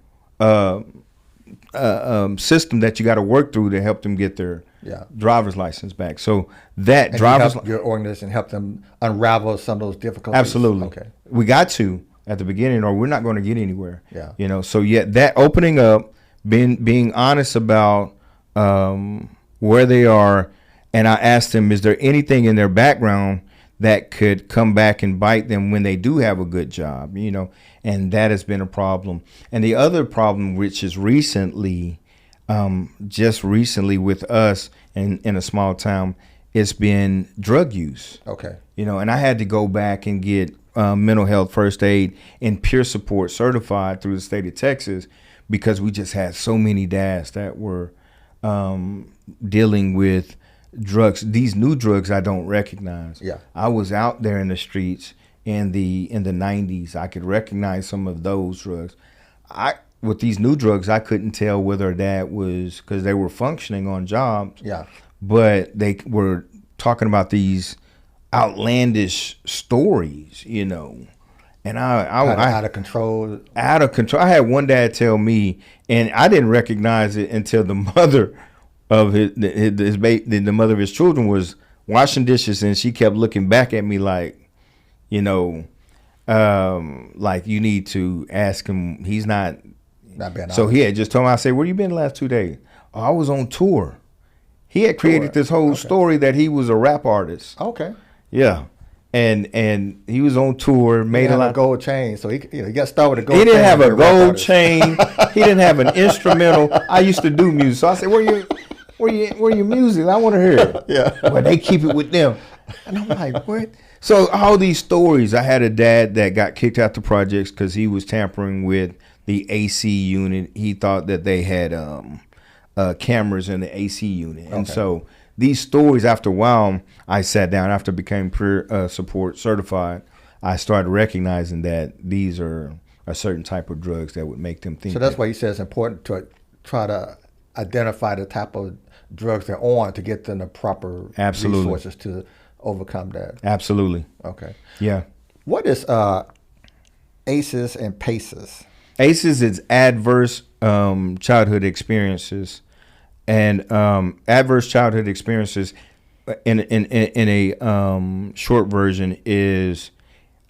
[SPEAKER 2] system that you got to work through to help them get their driver's license back. So that
[SPEAKER 1] your organization help them unravel some of those difficulties.
[SPEAKER 2] Absolutely.
[SPEAKER 1] Okay.
[SPEAKER 2] We got to at the beginning, or we're not going to get anywhere.
[SPEAKER 1] Yeah.
[SPEAKER 2] So that opening up, being honest about where they are, and I asked them, is there anything in their background that could come back and bite them when they do have a good job, and that has been a problem. And the other problem, which is just recently with us in a small town, it's been drug use.
[SPEAKER 1] Okay.
[SPEAKER 2] And I had to go back and get mental health first aid and peer support certified through the state of Texas, because we just had so many dads that were dealing with drugs, these new drugs I don't recognize.
[SPEAKER 1] Yeah.
[SPEAKER 2] I was out there in the streets in the 90s. I could recognize some of those drugs. with these new drugs, I couldn't tell whether that was because they were functioning on jobs.
[SPEAKER 1] Yeah.
[SPEAKER 2] But they were talking about these outlandish stories, you know. And I
[SPEAKER 1] out of control.
[SPEAKER 2] Out of control. I had one dad tell me, and I didn't recognize it until the mother of the mother of his children was washing dishes, and she kept looking back at me like, you know, like you need to ask him. He's not
[SPEAKER 1] being
[SPEAKER 2] so
[SPEAKER 1] honest.
[SPEAKER 2] he had just told me, I said, where you been the last 2 days? Oh, I was on tour. He had created this whole story that he was a rap artist.
[SPEAKER 1] Okay.
[SPEAKER 2] Yeah. And he was on tour, made a lot
[SPEAKER 1] of gold chain, so he got started with a gold chain.
[SPEAKER 2] He didn't have a gold chain. He didn't have an instrumental. I used to do music, so I said, where your music? I want to hear it.
[SPEAKER 1] Yeah.
[SPEAKER 2] But they keep it with them. And I'm like, what? So all these stories. I had a dad that got kicked out the projects because he was tampering with the AC unit. He thought that they had cameras in the AC unit. And so these stories, after a while, I sat down after I became peer support certified. I started recognizing that these are a certain type of drugs that would make them think.
[SPEAKER 1] So that's why you said it's important to try to identify the type of drugs they're on to get them the proper resources to overcome that.
[SPEAKER 2] Absolutely.
[SPEAKER 1] Okay.
[SPEAKER 2] Yeah.
[SPEAKER 1] What is ACEs and PACEs?
[SPEAKER 2] ACEs is adverse childhood experiences, and adverse childhood experiences in a short version is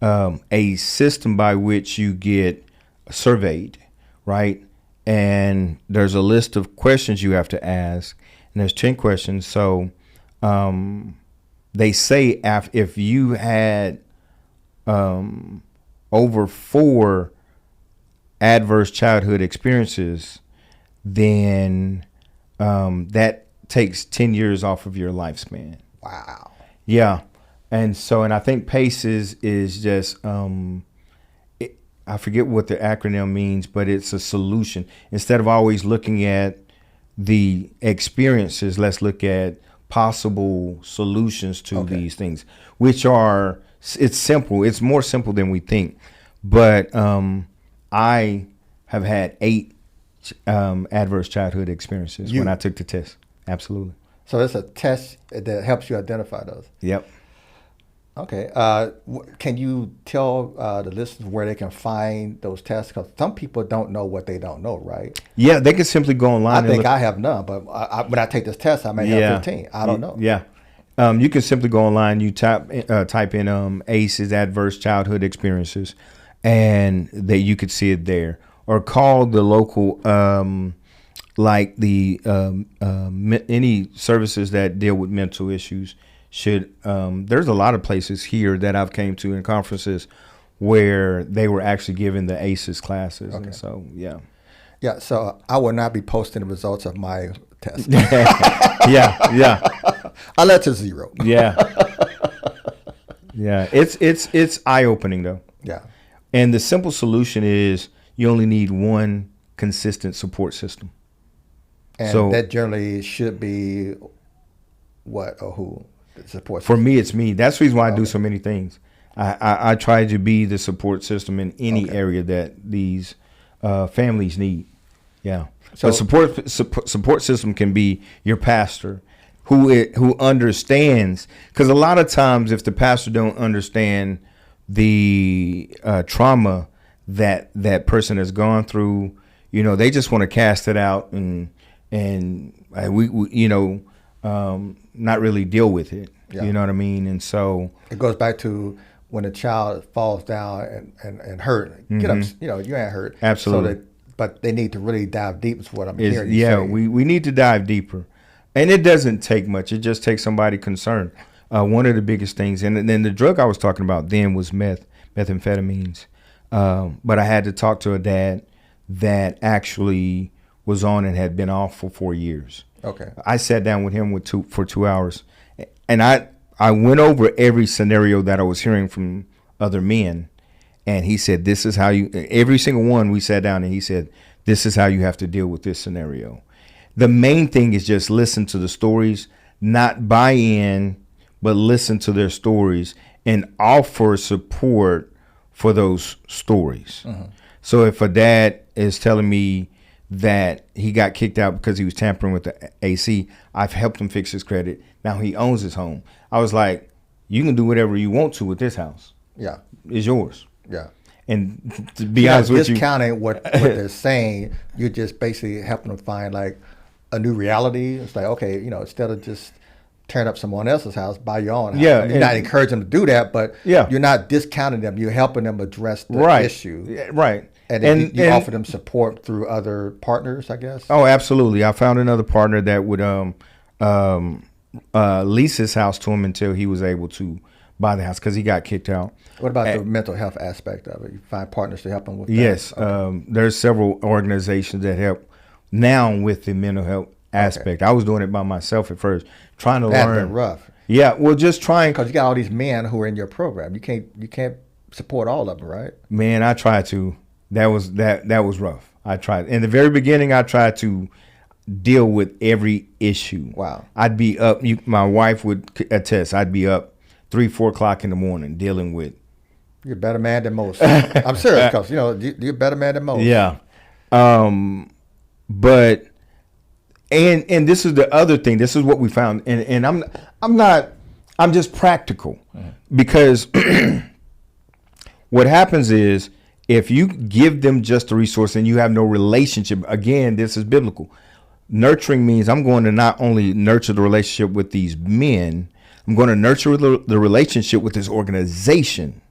[SPEAKER 2] a system by which you get surveyed, right? And there's a list of questions you have to ask, and there's 10 questions. So they say if you had over 4 adverse childhood experiences, then that takes 10 years off of your lifespan.
[SPEAKER 1] Wow.
[SPEAKER 2] Yeah. And I think PACEs is just, I forget what the acronym means, but it's a solution. Instead of always looking at the experiences, let's look at possible solutions to these things, which are, it's simple. It's more simple than we think. But I have had 8 adverse childhood experiences when I took the test. Absolutely.
[SPEAKER 1] So it's a test that helps you identify those.
[SPEAKER 2] Yep.
[SPEAKER 1] Okay. Can you tell the listeners where they can find those tests? Because some people don't know what they don't know, right?
[SPEAKER 2] Yeah, they can simply go online.
[SPEAKER 1] I think I have none, but when I take this test, I may have 15. I don't know.
[SPEAKER 2] Yeah. You can simply go online. You type in ACEs, adverse childhood experiences, and that you could see it there. Or call the local, like the any services that deal with mental issues. There's a lot of places here that I've came to in conferences where they were actually giving the ACEs classes. Okay. And so, yeah.
[SPEAKER 1] Yeah, so I will not be posting the results of my test.
[SPEAKER 2] Yeah.
[SPEAKER 1] I let to 0.
[SPEAKER 2] Yeah. Yeah. It's eye-opening though.
[SPEAKER 1] Yeah.
[SPEAKER 2] And the simple solution is you only need one consistent support system.
[SPEAKER 1] And that generally should be what or who? The support
[SPEAKER 2] system. For me, it's me. That's the reason why I do so many things. I try to be the support system in any area that these families need. Yeah. So support system can be your pastor who understands, because a lot of times if the pastor don't understand the trauma that person has gone through, they just want to cast it out and we not really deal with it. Yeah. You know what I mean? And so
[SPEAKER 1] it goes back to when a child falls down and hurt, get up, you ain't hurt.
[SPEAKER 2] Absolutely.
[SPEAKER 1] But they need to really dive deep is what I'm hearing you
[SPEAKER 2] say.
[SPEAKER 1] Yeah,
[SPEAKER 2] we need to dive deeper. And it doesn't take much. It just takes somebody concerned. One of the biggest things, and then the drug I was talking about then was methamphetamines. But I had to talk to a dad that actually was on and had been off for 4 years.
[SPEAKER 1] Okay.
[SPEAKER 2] I sat down with him for 2 hours, and I went over every scenario that I was hearing from other men, and he said, "This is how you." Every single one, we sat down, and he said, "This is how you have to deal with this scenario." The main thing is just listen to the stories, not buy in, but listen to their stories and offer support for those stories. Mm-hmm. So if a dad is telling me that he got kicked out because he was tampering with the AC. I've helped him fix his credit. Now he owns his home. I was like, you can do whatever you want to with this house.
[SPEAKER 1] Yeah.
[SPEAKER 2] It's yours.
[SPEAKER 1] Yeah.
[SPEAKER 2] And to be honest with you,
[SPEAKER 1] discounting what they're saying, you're just basically helping them find like a new reality. It's like, okay, you know, instead of just tearing up someone else's house, buy your own house.
[SPEAKER 2] Yeah,
[SPEAKER 1] You're not encouraging them to do that, but
[SPEAKER 2] yeah,
[SPEAKER 1] you're not discounting them. You're helping them address the
[SPEAKER 2] right.
[SPEAKER 1] issue.
[SPEAKER 2] Right.
[SPEAKER 1] And then you offer them support through other partners, I guess.
[SPEAKER 2] Oh, absolutely. I found another partner that would lease his house to him until he was able to buy the house because he got kicked out.
[SPEAKER 1] What about the mental health aspect of it? You find partners to help them with that?
[SPEAKER 2] Yes.
[SPEAKER 1] Okay.
[SPEAKER 2] There's several organizations that help now with the mental health aspect. Okay. I was doing it by myself at first, trying to learn.
[SPEAKER 1] That's been rough.
[SPEAKER 2] Yeah, well, just trying.
[SPEAKER 1] Because you got all these men who are in your program. You can't support all of them, right?
[SPEAKER 2] Man, I tried to. That was rough. I tried. In the very beginning, I tried to deal with every issue.
[SPEAKER 1] Wow.
[SPEAKER 2] I'd be up. My wife would attest. I'd be up 3-4 o'clock in the morning dealing with.
[SPEAKER 1] You're a better man than most. I'm serious, because you're a better man than most.
[SPEAKER 2] Yeah. But and this is the other thing. This is what we found. And I'm just practical, because what happens is, if you give them just a resource and you have no relationship, again, this is biblical. Nurturing means I'm going to not only nurture the relationship with these men, I'm going to nurture the relationship with this organization.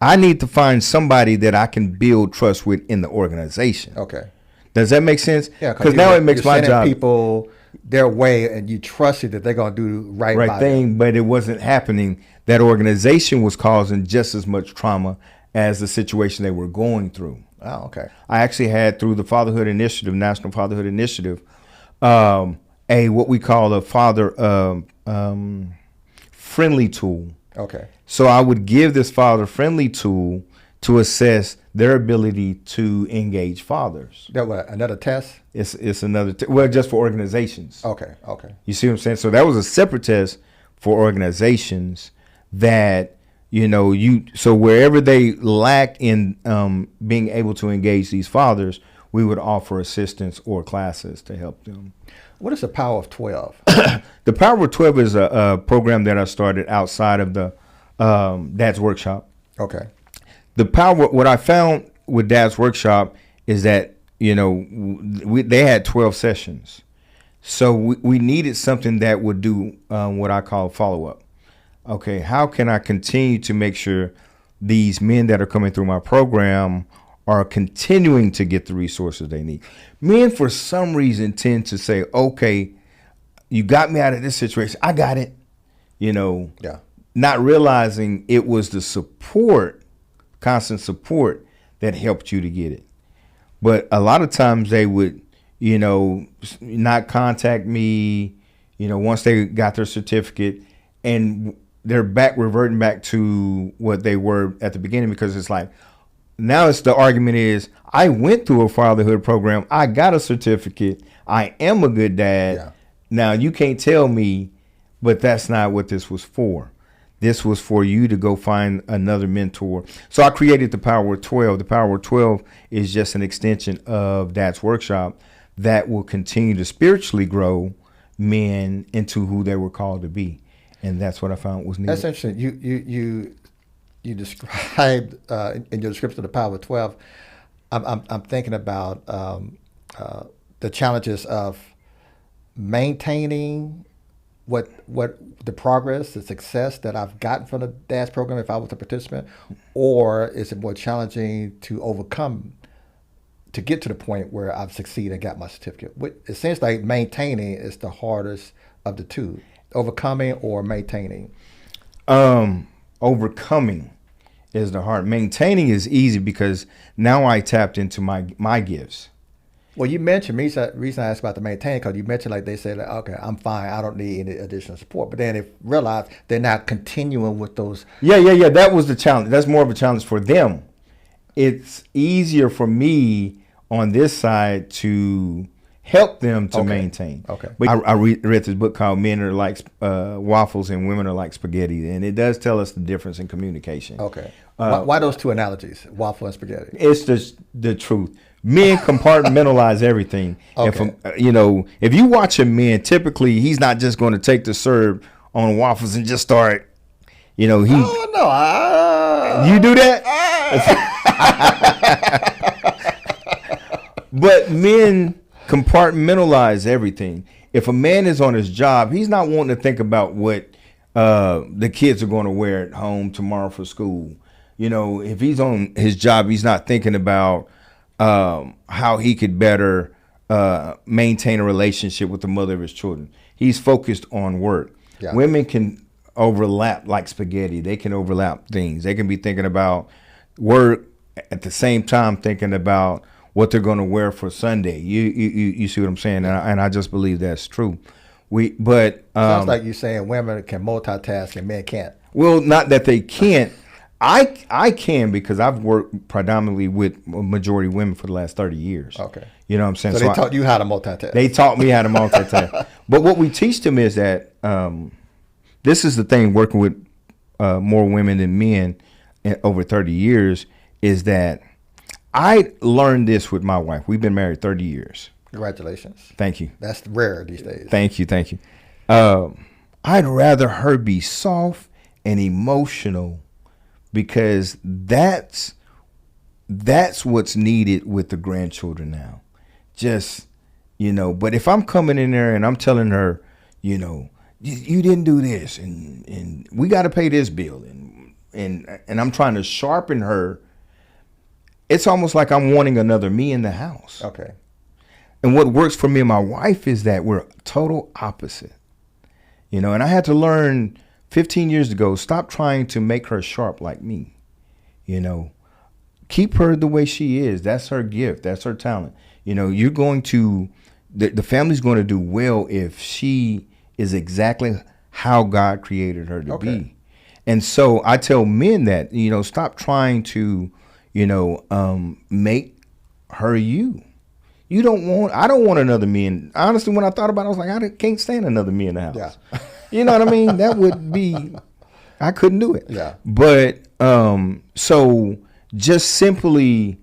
[SPEAKER 2] I need to find somebody that I can build trust with in the organization.
[SPEAKER 1] Okay.
[SPEAKER 2] Does that make sense?
[SPEAKER 1] Yeah,
[SPEAKER 2] because now it makes my job.
[SPEAKER 1] People their way, and you trusted that they're going to do right by
[SPEAKER 2] thing,
[SPEAKER 1] them.
[SPEAKER 2] But it wasn't happening. That organization was causing just as much trauma as the situation they were going through.
[SPEAKER 1] Oh, okay.
[SPEAKER 2] I actually had, through the Fatherhood Initiative, National Fatherhood Initiative, what we call a father friendly tool.
[SPEAKER 1] Okay.
[SPEAKER 2] So I would give this father friendly tool to assess their ability to engage fathers.
[SPEAKER 1] That what, another test?
[SPEAKER 2] It's another well, just for organizations.
[SPEAKER 1] Okay.
[SPEAKER 2] You see what I'm saying? So that was a separate test for organizations that, so wherever they lacked in being able to engage these fathers, we would offer assistance or classes to help them.
[SPEAKER 1] What is the Power of 12?
[SPEAKER 2] The Power of 12 is a program that I started outside of the Dad's Workshop.
[SPEAKER 1] Okay.
[SPEAKER 2] The power, what I found with Dad's Workshop is that, they had 12 sessions. So we needed something that would do what I call follow-up. Okay, how can I continue to make sure these men that are coming through my program are continuing to get the resources they need? Men, for some reason, tend to say, okay, you got me out of this situation. I got it.
[SPEAKER 1] Yeah.
[SPEAKER 2] Not realizing it was the support, constant support, that helped you to get it. But a lot of times they would, not contact me, once they got their certificate, and they're reverting back to what they were at the beginning, because it's like, now it's the argument is, I went through a fatherhood program. I got a certificate. I am a good dad.
[SPEAKER 1] Yeah.
[SPEAKER 2] Now you can't tell me, but that's not what this was for. This was for you to go find another mentor. So I created the Power of 12. The Power of 12 is just an extension of Dad's Workshop that will continue to spiritually grow men into who they were called to be. And that's what I found was needed.
[SPEAKER 1] That's interesting. You described in your description of the Power of 12. I'm thinking about the challenges of maintaining what the progress, the success that I've gotten from the Dad's program if I was a participant, or is it more challenging to overcome, to get to the point where I've succeeded and got my certificate? It seems like maintaining is the hardest of the two. Overcoming or maintaining?
[SPEAKER 2] Overcoming is the hard. Maintaining is easy because now I tapped into my gifts.
[SPEAKER 1] Well, you mentioned, the reason I asked about the maintaining, because you mentioned like they said, like, okay, I'm fine, I don't need any additional support. But then they realized they're not continuing with those.
[SPEAKER 2] Yeah. That was the challenge. That's more of a challenge for them. It's easier for me on this side to help them to maintain.
[SPEAKER 1] Okay.
[SPEAKER 2] But I read this book called Men Are Like Waffles and Women Are Like Spaghetti, and it does tell us the difference in communication.
[SPEAKER 1] Okay. Why those two analogies, waffle and spaghetti?
[SPEAKER 2] It's just the truth. Men compartmentalize everything.
[SPEAKER 1] Okay.
[SPEAKER 2] If you watch a man, typically he's not just going to take the serve on waffles and just start. He.
[SPEAKER 1] Oh no,
[SPEAKER 2] You do that? But men compartmentalize everything. If a man is on his job, he's not wanting to think about what the kids are going to wear at home tomorrow for school. If he's on his job, he's not thinking about how he could better maintain a relationship with the mother of his children. He's focused on work.
[SPEAKER 1] Yeah.
[SPEAKER 2] Women can overlap like spaghetti. They can overlap things. They can be thinking about work at the same time thinking about what they're going to wear for Sunday. You see what I'm saying? And I just believe that's true.
[SPEAKER 1] Sounds like you're saying women can multitask and men can't.
[SPEAKER 2] Well, not that they can't. I can, because I've worked predominantly with a majority women for the last 30 years.
[SPEAKER 1] Okay.
[SPEAKER 2] You know what I'm saying?
[SPEAKER 1] So they taught you how to multitask.
[SPEAKER 2] They taught me how to multitask. But what we teach them is that this is the thing, working with more women than men over 30 years, is that I learned this with my wife. We've been married 30 years.
[SPEAKER 1] Congratulations.
[SPEAKER 2] Thank you.
[SPEAKER 1] That's rare these days.
[SPEAKER 2] Thank you. I'd rather her be soft and emotional, because that's what's needed with the grandchildren now. Just, but if I'm coming in there and I'm telling her, you didn't do this and we got to pay this bill and I'm trying to sharpen her, it's almost like I'm wanting another me in the house.
[SPEAKER 1] Okay.
[SPEAKER 2] And what works for me and my wife is that we're total opposite. And I had to learn 15 years ago, stop trying to make her sharp like me. Keep her the way she is. That's her gift. That's her talent. You're going to, the family's going to do well if she is exactly how God created her to be. And so I tell men that, stop trying to, make her you. I don't want another me. And honestly, when I thought about it, I was like, I can't stand another me in the house.
[SPEAKER 1] Yeah.
[SPEAKER 2] You know what I mean? That would be, I couldn't do it.
[SPEAKER 1] Yeah.
[SPEAKER 2] But so just simply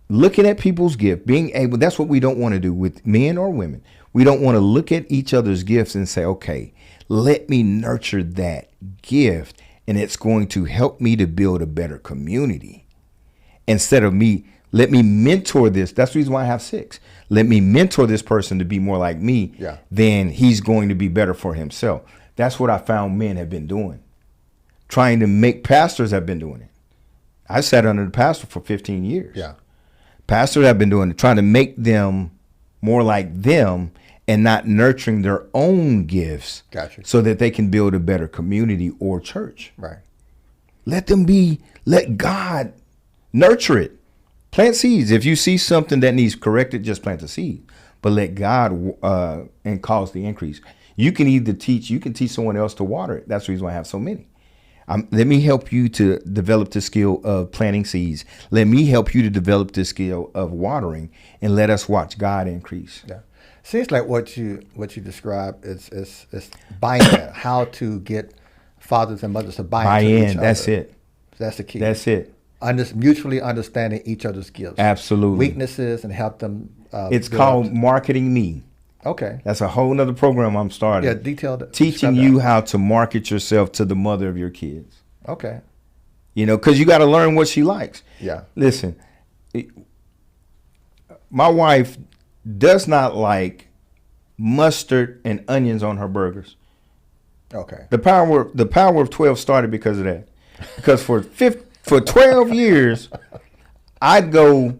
[SPEAKER 2] looking at people's gift, being able, that's what we don't want to do with men or women. We don't want to look at each other's gifts and say, okay, let me nurture that gift, and it's going to help me to build a better community. Instead of let me mentor this. That's the reason why I have 6. Let me mentor this person to be more like me.
[SPEAKER 1] Yeah.
[SPEAKER 2] Then he's going to be better for himself. That's what I found men have been doing. Trying to make pastors have been doing it. I sat under the pastor for 15 years.
[SPEAKER 1] Yeah.
[SPEAKER 2] Pastors have been doing it, trying to make them more like them and not nurturing their own gifts.
[SPEAKER 1] Gotcha.
[SPEAKER 2] So that they can build a better community or church.
[SPEAKER 1] Right.
[SPEAKER 2] Let God nurture it. Plant seeds. If you see something that needs corrected, just plant the seed. But let God and cause the increase. You can teach someone else to water it. That's the reason why I have so many. Let me help you to develop the skill of planting seeds. Let me help you to develop the skill of watering, and let us watch God increase.
[SPEAKER 1] Yeah. Seems like what you described is buy-in. How to get fathers and mothers to buy into each other.
[SPEAKER 2] That's it.
[SPEAKER 1] That's the key.
[SPEAKER 2] That's it.
[SPEAKER 1] Mutually understanding each other's gifts.
[SPEAKER 2] Absolutely.
[SPEAKER 1] Weaknesses, and help them.
[SPEAKER 2] It's called Marketing Me.
[SPEAKER 1] Okay.
[SPEAKER 2] That's a whole nother program I'm starting.
[SPEAKER 1] Yeah, detailed.
[SPEAKER 2] Teaching you how to market yourself to the mother of your kids.
[SPEAKER 1] Okay.
[SPEAKER 2] Because you got to learn what she likes.
[SPEAKER 1] Yeah.
[SPEAKER 2] Listen, my wife does not like mustard and onions on her burgers.
[SPEAKER 1] Okay.
[SPEAKER 2] The power of 12 started because of that. Because for 12 years, I'd go,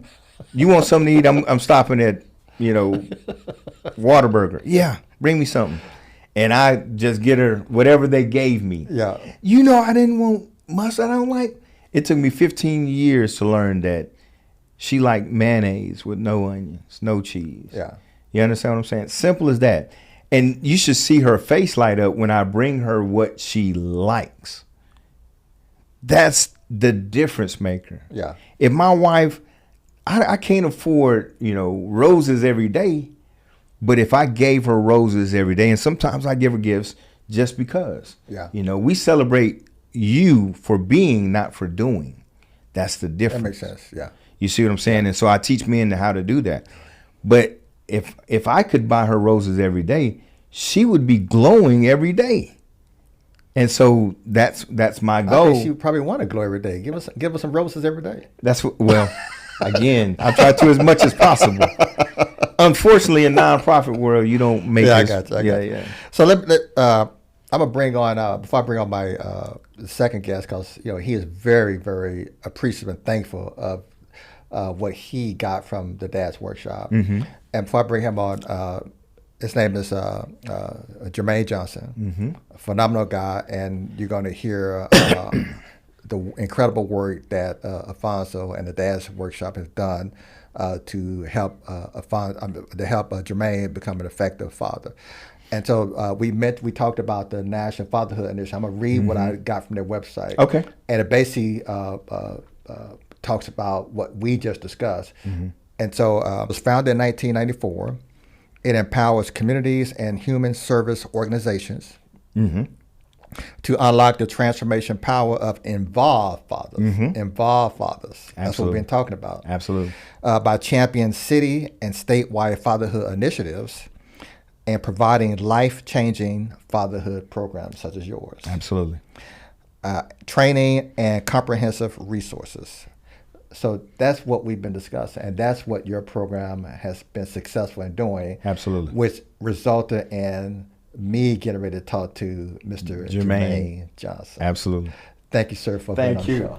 [SPEAKER 2] you want something to eat? I'm stopping at, Whataburger. Yeah, bring me something. And I just get her whatever they gave me.
[SPEAKER 1] Yeah.
[SPEAKER 2] I didn't want mustard. I don't like. It took me 15 years to learn that she liked mayonnaise with no onions, no cheese.
[SPEAKER 1] Yeah.
[SPEAKER 2] You understand what I'm saying? Simple as that. And you should see her face light up when I bring her what she likes. That's the difference maker.
[SPEAKER 1] Yeah.
[SPEAKER 2] If my wife, I can't afford, roses every day, but if I gave her roses every day, and sometimes I give her gifts just because.
[SPEAKER 1] Yeah.
[SPEAKER 2] We celebrate you for being, not for doing. That's the
[SPEAKER 1] That
[SPEAKER 2] difference.
[SPEAKER 1] makes sense. Yeah.
[SPEAKER 2] You see what I'm saying? And so I teach men how to do that. But if I could buy her roses every day, she would be glowing every day. And so that's my
[SPEAKER 1] I
[SPEAKER 2] goal.
[SPEAKER 1] think she would probably want to glow every day. Give us some roses every day.
[SPEAKER 2] That's what, well, again, I try to as much as possible. Unfortunately, in nonprofit world, you don't make
[SPEAKER 1] Yeah,
[SPEAKER 2] this.
[SPEAKER 1] I got you. So I'm gonna bring on before I bring on my second guest, because he is very, very appreciative and thankful of what he got from the Dad's workshop.
[SPEAKER 2] Mm-hmm.
[SPEAKER 1] And before I bring him on, his name is Jermaine Johnson,
[SPEAKER 2] Mm-hmm.
[SPEAKER 1] a phenomenal guy, and you're going to hear the incredible work that Alfonso and the Dad's workshop has done to help Jermaine become an effective father. And so we talked about the National Fatherhood Initiative. I'm gonna read what I got from their website.
[SPEAKER 2] Okay.
[SPEAKER 1] And it basically talks about what we just discussed.
[SPEAKER 2] Mm-hmm.
[SPEAKER 1] And so it was founded in 1994. It empowers communities and human service organizations
[SPEAKER 2] Mm-hmm.
[SPEAKER 1] to unlock the transformation power of involved fathers.
[SPEAKER 2] Mm-hmm.
[SPEAKER 1] Involved fathers. That's what
[SPEAKER 2] Absolutely.
[SPEAKER 1] we've been talking about.
[SPEAKER 2] Absolutely.
[SPEAKER 1] By championing city and statewide fatherhood initiatives and providing life-changing fatherhood programs such as yours.
[SPEAKER 2] Absolutely.
[SPEAKER 1] Training and comprehensive resources. So that's what we've been discussing, and that's what your program has been successful in doing.
[SPEAKER 2] Absolutely.
[SPEAKER 1] Which resulted in me getting ready to talk to Mr. Jermaine Johnson.
[SPEAKER 2] Absolutely.
[SPEAKER 1] Thank you, sir, for being on the show.